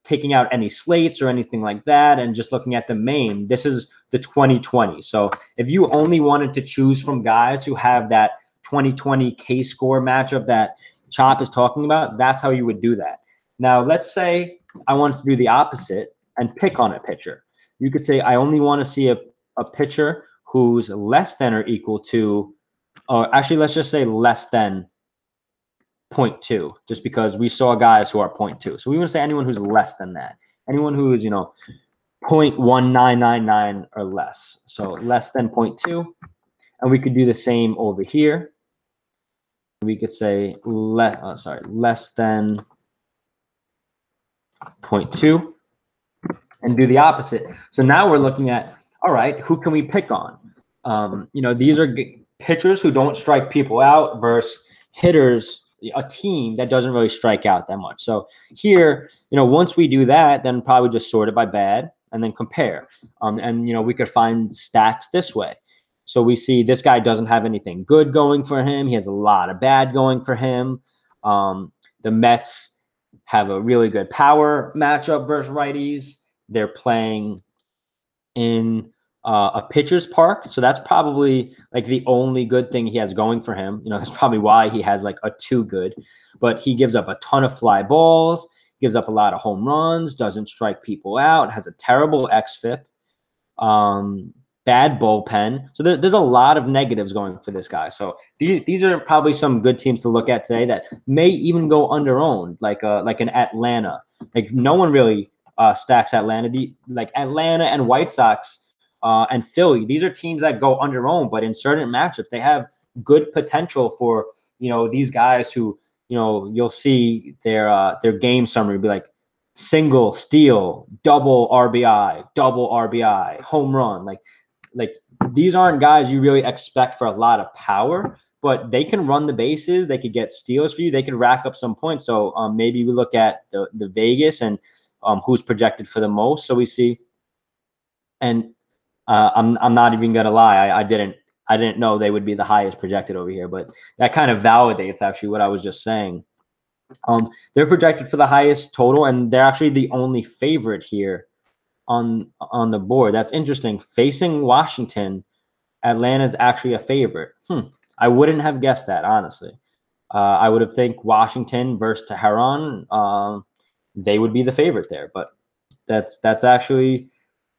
taking out any slates or anything like that, and just looking at the main, this is the 2020. So if you only wanted to choose from guys who have that 2020 K score matchup that Chop is talking about, that's how you would do that. Now, let's say I wanted to do the opposite and pick on a pitcher. You could say, I only want to see a pitcher who's less than or equal to, or actually, let's just say less than 0.2, just because we saw guys who are 0.2. So we want to say anyone who's less than that. Anyone who is, 0.1999 or less. So less than 0.2. And we could do the same over here. We could say less than 0.2 and do the opposite. So now we're looking at, all right, who can we pick on? These are pitchers who don't strike people out versus hitters, a team that doesn't really strike out that much. So here, once we do that, then probably just sort it by bad and then compare. We could find stacks this way. So we see this guy doesn't have anything good going for him. He has a lot of bad going for him. The Mets have a really good power matchup versus righties. They're playing in a pitcher's park. So that's probably like the only good thing he has going for him. That's probably why he has like a 2 good, but he gives up a ton of fly balls, gives up a lot of home runs, doesn't strike people out, has a terrible xFIP, bad bullpen. So there's a lot of negatives going for this guy. So these are probably some good teams to look at today that may even go under-owned, like an Atlanta. Like no one really stacks Atlanta. Like Atlanta and White Sox and Philly, these are teams that go under-owned, but in certain matchups, they have good potential for, these guys who, you'll see their game summary be like single, steal, double RBI, home run. Like like these aren't guys you really expect for a lot of power, but they can run the bases. They could get steals for you. They could rack up some points. So maybe we look at the Vegas and who's projected for the most. So we see, and I'm not even gonna lie, I didn't know they would be the highest projected over here, but that kind of validates actually what I was just saying. They're projected for the highest total, and they're actually the only favorite here on the board. That's interesting. Facing Washington, Atlanta is actually a favorite. I wouldn't have guessed that, honestly. I would have think Washington versus Tehran, they would be the favorite there. But that's actually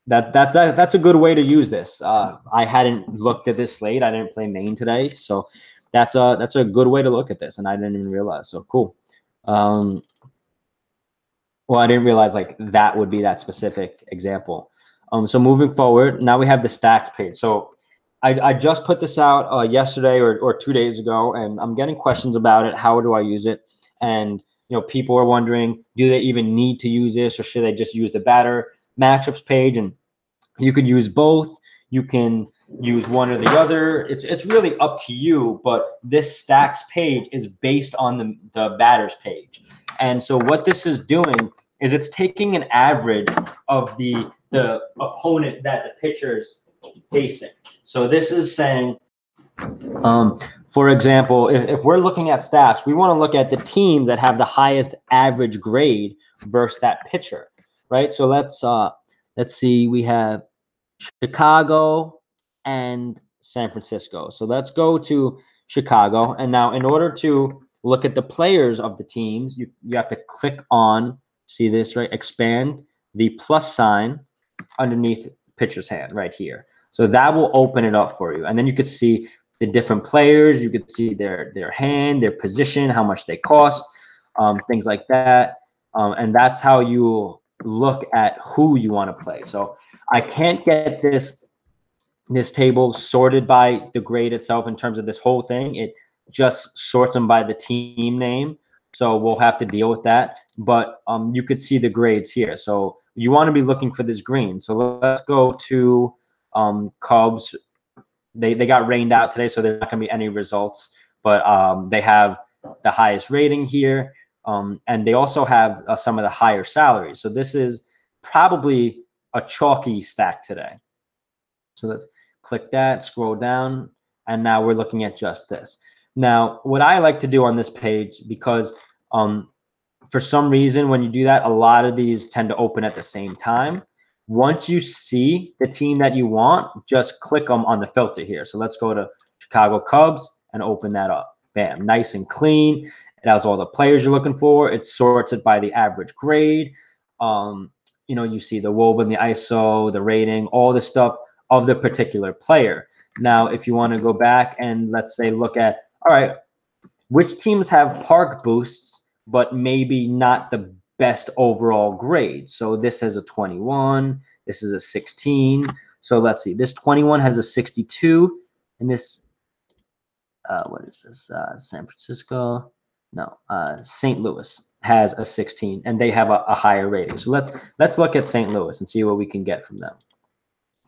that's a good way to use this. I hadn't looked at this slate. I didn't play Maine today, so that's a good way to look at this, and I didn't even realize. So cool. Well, I didn't realize like that would be that specific example. So moving forward, now we have the stacked page. So I just put this out yesterday or 2 days ago, and I'm getting questions about it. How do I use it? And people are wondering, do they even need to use this, or should they just use the batter matchups page? And you could use both. You can use one or the other. It's really up to you. But this stacks page is based on the batters page. And so what this is doing is it's taking an average of the opponent that the pitcher's facing. So this is saying, for example, if we're looking at stats, we want to look at the teams that have the highest average grade versus that pitcher, right? So let's see. We have Chicago and San Francisco. So let's go to Chicago. And now in order to look at the players of the teams, you have to click on, see this, right? Expand the plus sign underneath pitcher's hand right here. So that will open it up for you. And then you could see the different players. You could see their hand, their position, how much they cost, things like that. And that's how you look at who you want to play. So I can't get this table sorted by the grade itself in terms of this whole thing. It just sorts them by the team name. So we'll have to deal with that. But you could see the grades here. So you want to be looking for this green. So let's go to Cubs. They got rained out today, so there's not going to be any results. But they have the highest rating here. And they also have some of the higher salaries. So this is probably a chalky stack today. So let's click that, scroll down, and now we're looking at just this. Now, what I like to do on this page, because for some reason, when you do that, a lot of these tend to open at the same time. Once you see the team that you want, just click them on the filter here. So let's go to Chicago Cubs and open that up. Bam, nice and clean. It has all the players you're looking for. It sorts it by the average grade. You see the WOBA and the ISO, the rating, all this stuff of the particular player. Now, if you want to go back and let's say look at, all right, which teams have park boosts, but maybe not the best overall grade. So this has a 21, this is a 16. So let's see, this 21 has a 62, and this, what is this? San Francisco? No, St. Louis has a 16, and they have a higher rating. So let's look at St. Louis and see what we can get from them.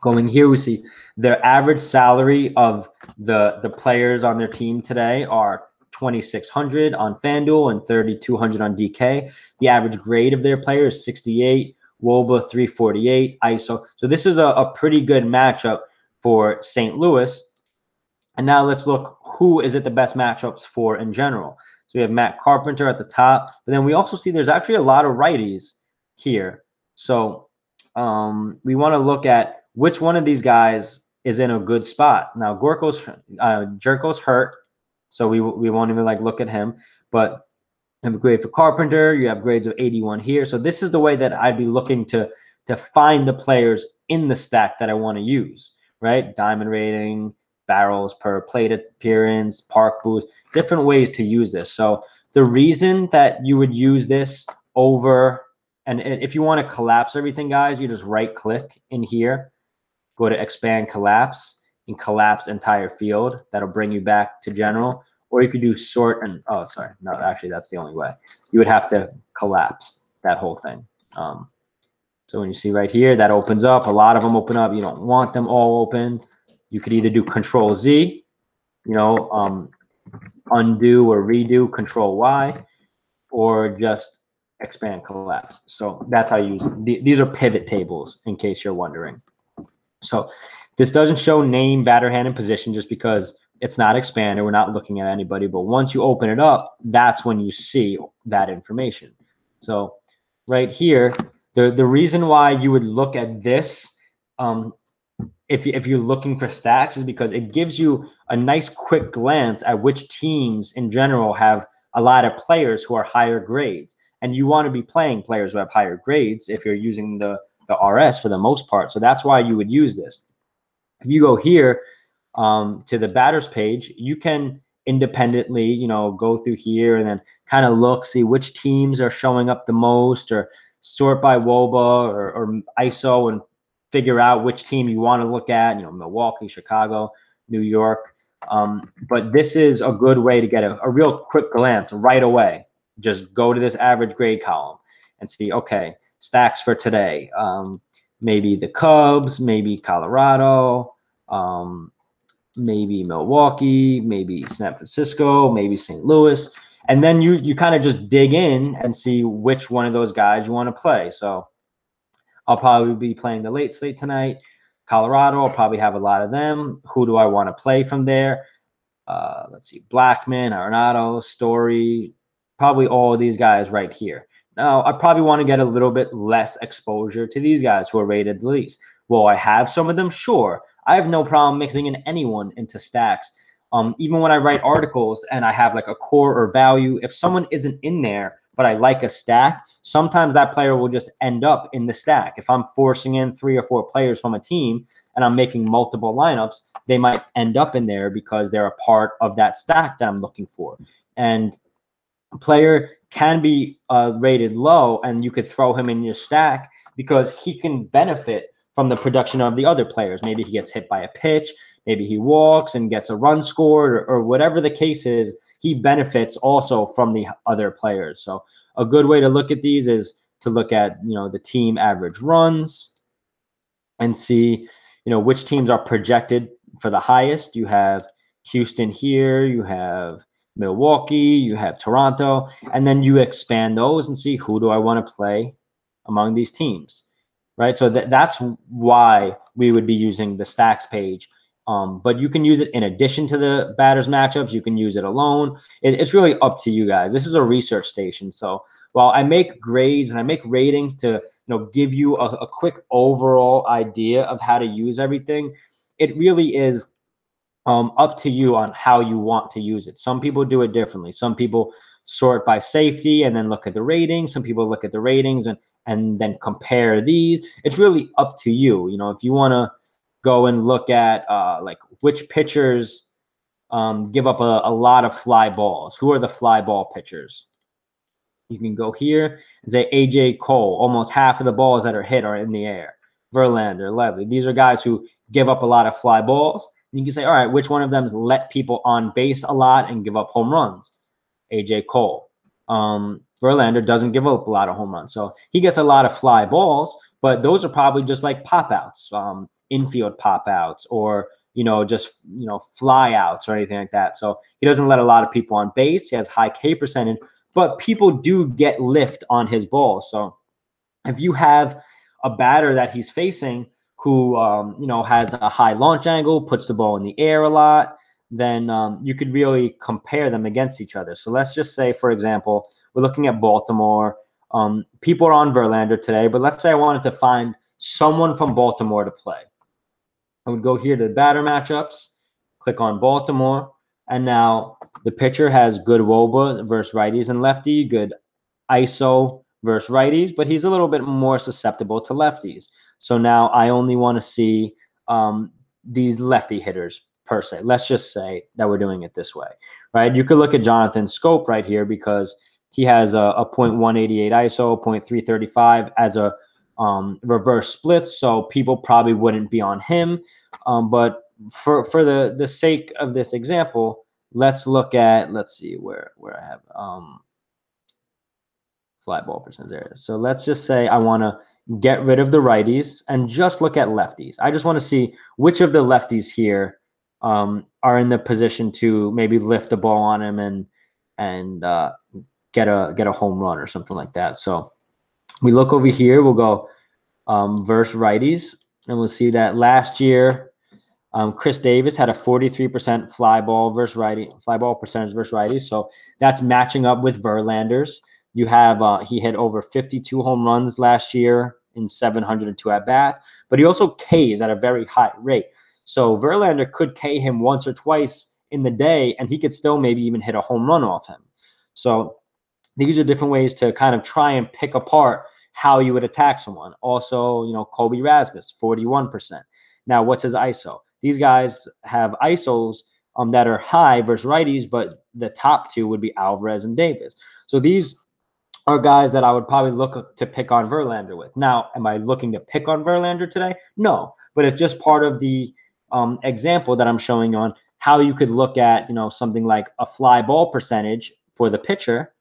Going here, we see their average salary of the players on their team today are $2,600 on FanDuel and $3,200 on DK. The average grade of their player is 68, WOBA 348, ISO. So this is a pretty good matchup for St. Louis. And now let's look who is it the best matchups for in general. So we have Matt Carpenter at the top, but then we also see there's actually a lot of righties here. So we want to look at which one of these guys is in a good spot. Now, Jerko's hurt, so we won't even look at him. But you have a grade for Carpenter. You have grades of 81 here. So this is the way that I'd be looking to find the players in the stack that I want to use, right? Diamond rating, barrels per plate appearance, park boost, different ways to use this. So the reason that you would use this over, and if you want to collapse everything, guys, you just right click in here, go to expand collapse, and collapse entire field. That'll bring you back to general. Or you could do sort and, oh, sorry. No, actually, that's the only way. You would have to collapse that whole thing. So when you see right here, that opens up. A lot of them open up. You don't want them all open. You could either do Control Z, undo or redo, Control Y, or just expand collapse. So that's how you use it. These are pivot tables, in case you're wondering. So this doesn't show name, batter, hand, and position just because it's not expanded. We're not looking at anybody. But once you open it up, that's when you see that information. So right here, the reason why you would look at this if you're looking for stacks is because it gives you a nice quick glance at which teams in general have a lot of players who are higher grades. And you want to be playing players who have higher grades if you're using the RS for the most part. So that's why you would use this. If you go here to the batters page, you can independently, go through here and then kind of look, see which teams are showing up the most, or sort by WOBA or ISO and figure out which team you want to look at, Milwaukee, Chicago, New York. But this is a good way to get a real quick glance right away. Just go to this average grade column and see, okay, stacks for today. Maybe the Cubs, maybe Colorado, maybe Milwaukee, maybe San Francisco, maybe St. Louis. And then you kind of just dig in and see which one of those guys you want to play. So I'll probably be playing the late slate tonight. Colorado, I'll probably have a lot of them. Who do I want to play from there? Let's see, Blackman, Arenado, Story, probably all of these guys right here. Now, I probably want to get a little bit less exposure to these guys who are rated the least. Will I have some of them? Sure. I have no problem mixing in anyone into stacks. Even when I write articles and I have like a core or value, if someone isn't in there, but I like a stack, sometimes that player will just end up in the stack. If I'm forcing in 3 or 4 players from a team and I'm making multiple lineups, they might end up in there because they're a part of that stack that I'm looking for. And a player can be rated low and you could throw him in your stack because he can benefit from the production of the other players. Maybe he gets hit by a pitch, maybe he walks and gets a run scored, or whatever the case is, he benefits also from the other players. So a good way to look at these is to look at, the team average runs and see, which teams are projected for the highest. You have Houston here, you have Milwaukee, you have Toronto, and then you expand those and see who do I want to play among these teams, right? So that's why we would be using the stacks page. But you can use it in addition to the batters matchups. You can use it alone. It's really up to you guys. This is a research station. So while I make grades and I make ratings to give you a quick overall idea of how to use everything, it really is up to you on how you want to use it. Some people do it differently. Some people sort by safety and then look at the ratings. Some people look at the ratings and then compare these. It's really up to you. If you want to go and look at like which pitchers give up a lot of fly balls. Who are the fly ball pitchers? You can go here and say AJ Cole. Almost half of the balls that are hit are in the air. Verlander, Levy. These are guys who give up a lot of fly balls. You can say, all right, which one of them let people on base a lot and give up home runs? AJ Cole. Verlander doesn't give up a lot of home runs. So he gets a lot of fly balls, but those are probably just like pop outs, infield pop outs, or, just, fly outs or anything like that. So he doesn't let a lot of people on base. He has high K percentage, but people do get lift on his ball. So if you have a batter that he's facing who, has a high launch angle, puts the ball in the air a lot, then you could really compare them against each other. So let's just say, for example, we're looking at Baltimore. People are on Verlander today, but let's say I wanted to find someone from Baltimore to play. I would go here to the batter matchups, click on Baltimore, and now the pitcher has good WOBA versus righties and lefty, good ISO versus righties, but he's a little bit more susceptible to lefties. So now I only want to see these lefty hitters per se. Let's just say that we're doing it this way, right? You could look at Jonathan Scope right here because he has a .188 ISO, .335 as a reverse splits, so people probably wouldn't be on him. But for the sake of this example, let's look at, let's see where I have fly ball percentage. There it is. So let's just say I want to get rid of the righties and just look at lefties. I just want to see which of the lefties here are in the position to maybe lift the ball on him and get a home run or something like that. So we look over here. We'll go versus righties, and we'll see that last year Chris Davis had a 43% fly ball percentage versus righties. So that's matching up with Verlander's. You have he hit over 52 home runs last year in 702 at bats, but he also Ks at a very high rate. So Verlander could K him once or twice in the day, and he could still maybe even hit a home run off him. So these are different ways to kind of try and pick apart how you would attack someone. Also, Kobe Rasmus, 41%. Now, what's his ISO? These guys have ISOs that are high versus righties, but the top two would be Alvarez and Davis. So these are guys that I would probably look to pick on Verlander with. Now, am I looking to pick on Verlander today? No, but it's just part of the example that I'm showing on how you could look at, something like a fly ball percentage for the pitcher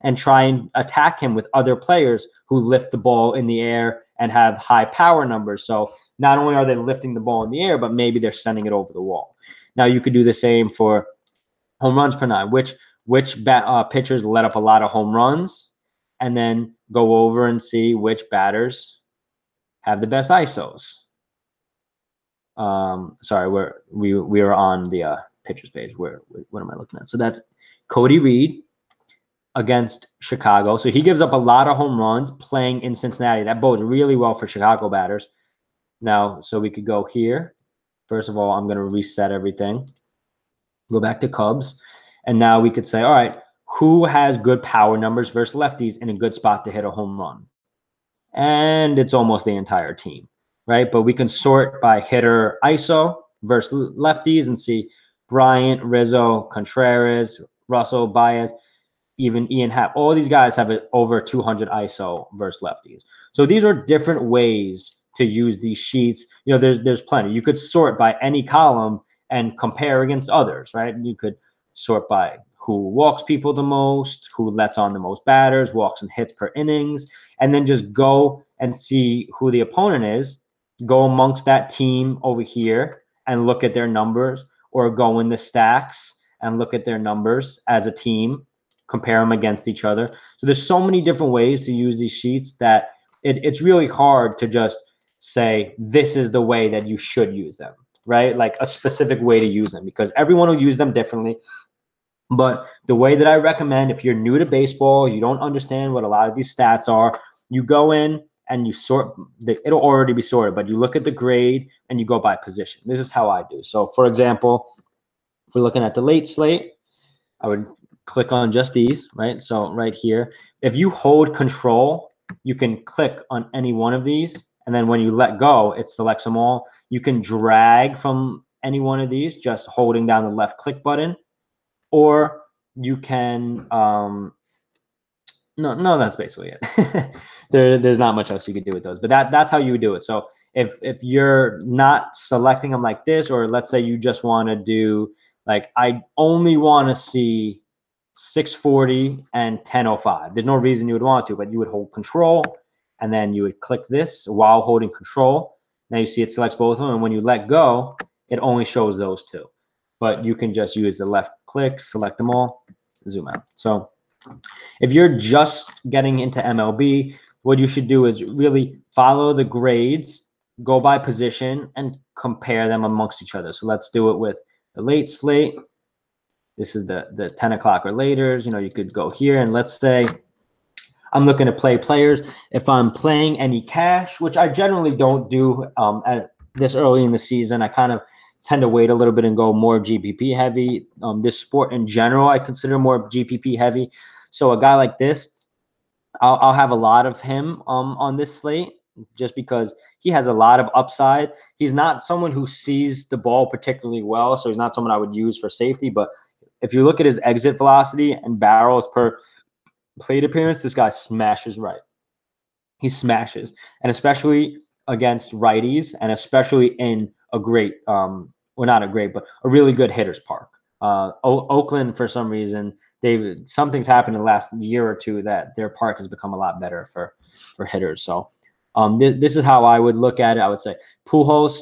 and try and attack him with other players who lift the ball in the air and have high power numbers. So not only are they lifting the ball in the air, but maybe they're sending it over the wall. Now you could do the same for home runs per nine. Which pitchers let up a lot of home runs, and then go over and see which batters have the best ISOs. Sorry, we are on the pitchers page. What am I looking at? So that's Cody Reed against Chicago. So he gives up a lot of home runs playing in Cincinnati. That bodes really well for Chicago batters. Now, so we could go here. First of all, I'm going to reset everything. Go back to Cubs. And now we could say, all right, who has good power numbers versus lefties in a good spot to hit a home run? And it's almost the entire team, right? But we can sort by hitter ISO versus lefties and see Bryant, Rizzo, Contreras, Russell, Baez, even Ian Happ. All these guys have over 200 ISO versus lefties. So these are different ways to use these sheets. There's plenty. You could sort by any column and compare against others, right? You could sort by who walks people the most, who lets on the most batters, walks and hits per innings, and then just go and see who the opponent is, go amongst that team over here and look at their numbers, or go in the stacks and look at their numbers as a team, compare them against each other. So there's so many different ways to use these sheets that it's really hard to just say, this is the way that you should use them, right? Like a specific way to use them, because everyone will use them differently. But the way that I recommend, if you're new to baseball, you don't understand what a lot of these stats are, you go in and you sort, it'll already be sorted, but you look at the grade and you go by position. This is how I do. So for example, if we're looking at the late slate, I would click on just these, right? So right here, if you hold control, you can click on any one of these. And then when you let go, it selects them all. You can drag from any one of these, just holding down the left click button, or you can, no, that's basically it. There's not much else you could do with those, but that's how you would do it. So if you're not selecting them like this, or let's say you just want to do, like, I only want to see 640 and 1005. There's no reason you would want to, but you would hold control and then you would click this while holding control. Now you see it selects both of them, and when you let go, it only shows those two. But you can just use the left click, select them all, zoom out. So if you're just getting into MLB, what you should do is really follow the grades, go by position, and compare them amongst each other. So let's do it with the late slate. This is the 10 o'clock or later. You could go here, and let's say I'm looking to play players. If I'm playing any cash, which I generally don't do at this early in the season, I kind of tend to wait a little bit and go more GPP heavy. This sport in general, I consider more GPP heavy. So a guy like this, I'll have a lot of him on this slate, just because he has a lot of upside. He's not someone who sees the ball particularly well, so he's not someone I would use for safety. But if you look at his exit velocity and barrels per plate appearance, this guy smashes right. He smashes, and especially against righties, and especially in a great, well, not a great, but a really good hitter's park. Oakland, for some reason, something's happened in the last year or two that their park has become a lot better for hitters. So this is how I would look at it. I would say Pujols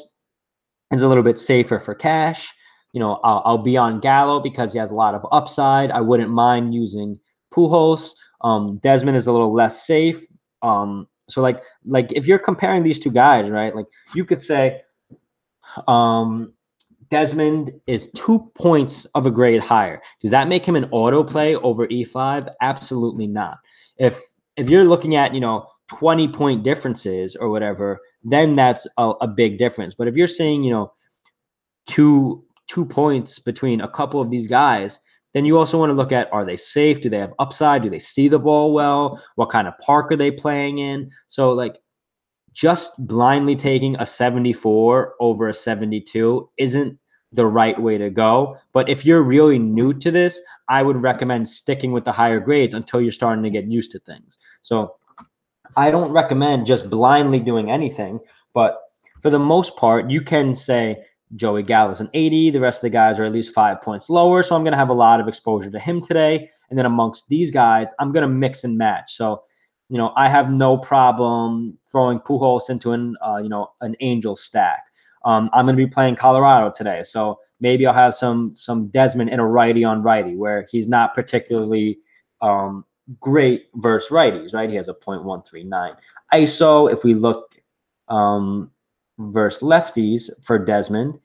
is a little bit safer for cash. I'll be on Gallo because he has a lot of upside. I wouldn't mind using Pujols. Desmond is a little less safe. So like if you're comparing these two guys, right? Like you could say Desmond is 2 points of a grade higher. Does that make him an auto play over E5? Absolutely not. If you're looking at 20-point differences or whatever, then that's a big difference. But if you're saying two points between a couple of these guys, then you also want to look at, are they safe? Do they have upside? Do they see the ball well? What kind of park are they playing in? So like just blindly taking a 74 over a 72 isn't the right way to go. But if you're really new to this, I would recommend sticking with the higher grades until you're starting to get used to things. So I don't recommend just blindly doing anything, but for the most part, you can say Joey Gallo's an 80. The rest of the guys are at least 5 points lower. So I'm going to have a lot of exposure to him today. And then amongst these guys, I'm going to mix and match. So, I have no problem throwing Pujols into an Angel stack. I'm going to be playing Colorado today. So maybe I'll have some Desmond in a righty on righty where he's not particularly great versus righties, right? He has a 0.139 ISO. If we look versus lefties for Desmond,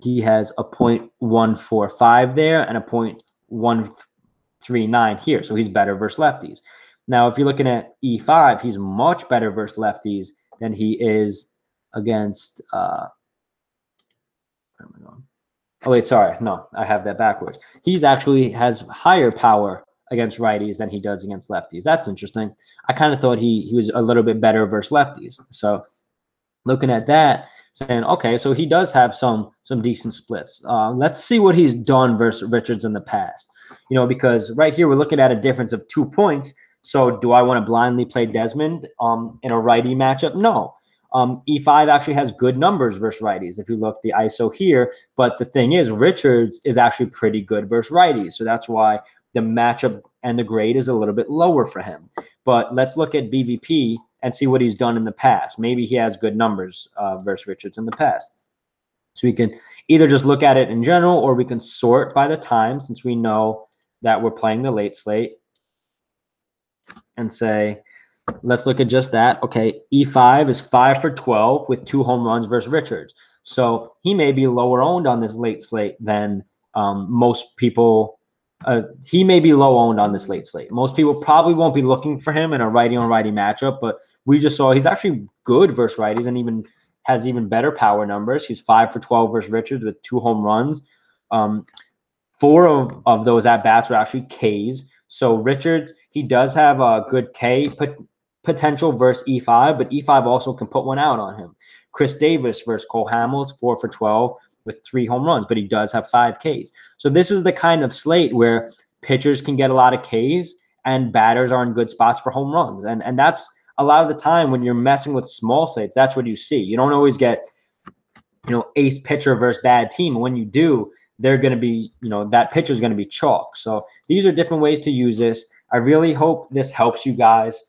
he has a 0.145 there and a 0.139 here. So he's better versus lefties. Now, if you're looking at E5, he's much better versus lefties than he is against where am I going? Oh, wait, sorry. No, I have that backwards. He's actually has higher power against righties than he does against lefties. That's interesting. I kind of thought he was a little bit better versus lefties. So looking at that, saying, okay, so he does have some decent splits. Let's see what he's done versus Richards in the past. Because right here we're looking at a difference of 2 points. So do I want to blindly play Desmond in a righty matchup? No. E5 actually has good numbers versus righties if you look the ISO here. But the thing is, Richards is actually pretty good versus righties. So that's why the matchup and the grade is a little bit lower for him. But let's look at BVP and see what he's done in the past. Maybe he has good numbers versus Richards in the past. So we can either just look at it in general, or we can sort by the time, since we know that we're playing the late slate, and say, let's look at just that. Okay, E5 is 5 for 12 with 2 home runs versus Richards. So he may be lower owned on this late slate than most people. He may be low owned on this late slate. Most people probably won't be looking for him in a righty on righty matchup, but we just saw he's actually good versus righties and even has even better power numbers. He's 5 for 12 versus Richards with 2 home runs. 4 of those at bats were actually Ks. So Richards, he does have a good K potential versus E5, but E5 also can put one out on him. Chris Davis versus Cole Hamels, 4 for 12 with 3 home runs, but he does have 5 Ks. So this is the kind of slate where pitchers can get a lot of Ks and batters are in good spots for home runs. And that's a lot of the time when you're messing with small slates, that's what you see. You don't always get, ace pitcher versus bad team. And when you do, they're going to be, that pitcher is going to be chalk. So these are different ways to use this. I really hope this helps you guys.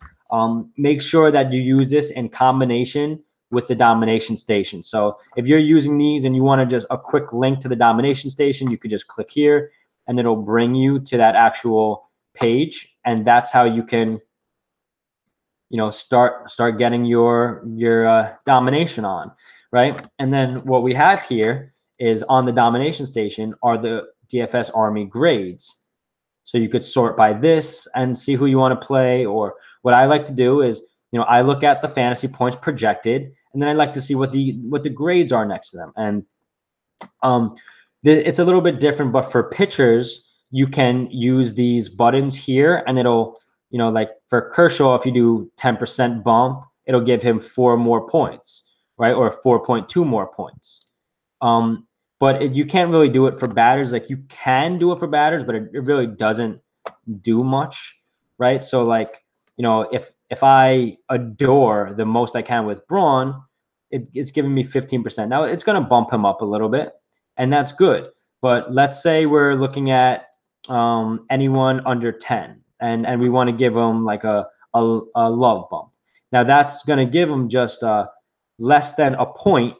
Make sure that you use this in combination with the domination station. So if you're using these and you want to just a quick link to the domination station, you could just click here and it'll bring you to that actual page. And that's how you can, start getting your domination on, right? And then what we have here is on the domination station are the DFS Army grades. So you could sort by this and see who you want to play. Or what I like to do is, I look at the fantasy points projected, and then I like to see what the grades are next to them. And it's a little bit different, but for pitchers, you can use these buttons here, and it'll, like for Kershaw, if you do 10% bump, it'll give him 4 more points, right? Or 4.2 more points. But you can't really do it for batters. Like you can do it for batters, but it really doesn't do much, right? So like, if I adore the most I can with Braun, it's giving me 15%. Now it's going to bump him up a little bit, and that's good. But let's say we're looking at anyone under 10, and we want to give them like a love bump. Now that's going to give them just less than a point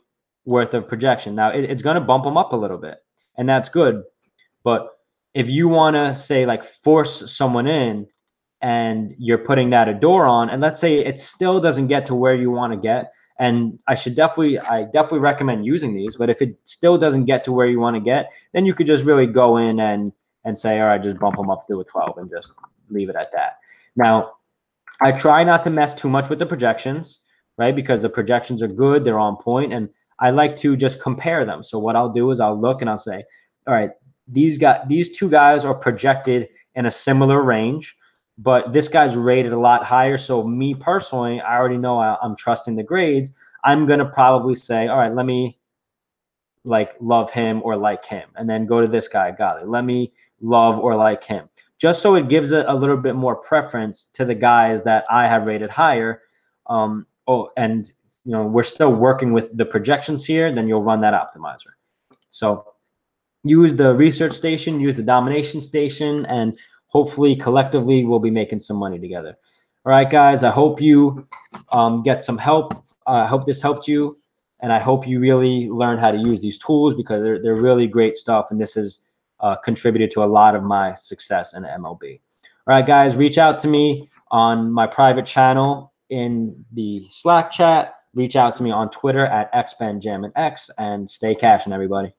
worth of projection. Now it's going to bump them up a little bit, and that's good. But if you want to say like force someone in, and you're putting that a door on, and let's say it still doesn't get to where you want to get, and I definitely recommend using these, but if it still doesn't get to where you want to get, then you could just really go in and say, all right, just bump them up to a 12 and just leave it at that. Now, I try not to mess too much with the projections, right? Because the projections are good, they're on point, and I like to just compare them. So what I'll do is I'll look and I'll say, all right, these two guys are projected in a similar range, but this guy's rated a lot higher. So me personally, I already know I'm trusting the grades. I'm gonna probably say, all right, let me like love him or like him, and then go to this guy, golly, let me love or like him, just so it gives it a little bit more preference to the guys that I have rated higher. And we're still working with the projections here, then you'll run that optimizer. So use the research station, use the domination station, and hopefully collectively we'll be making some money together. All right, guys, I hope you get some help. I hope this helped you, and I hope you really learn how to use these tools, because they're really great stuff, and this has contributed to a lot of my success in MLB. All right, guys, reach out to me on my private channel in the Slack chat. Reach out to me on Twitter at xbenjaminx, and stay cashing, everybody.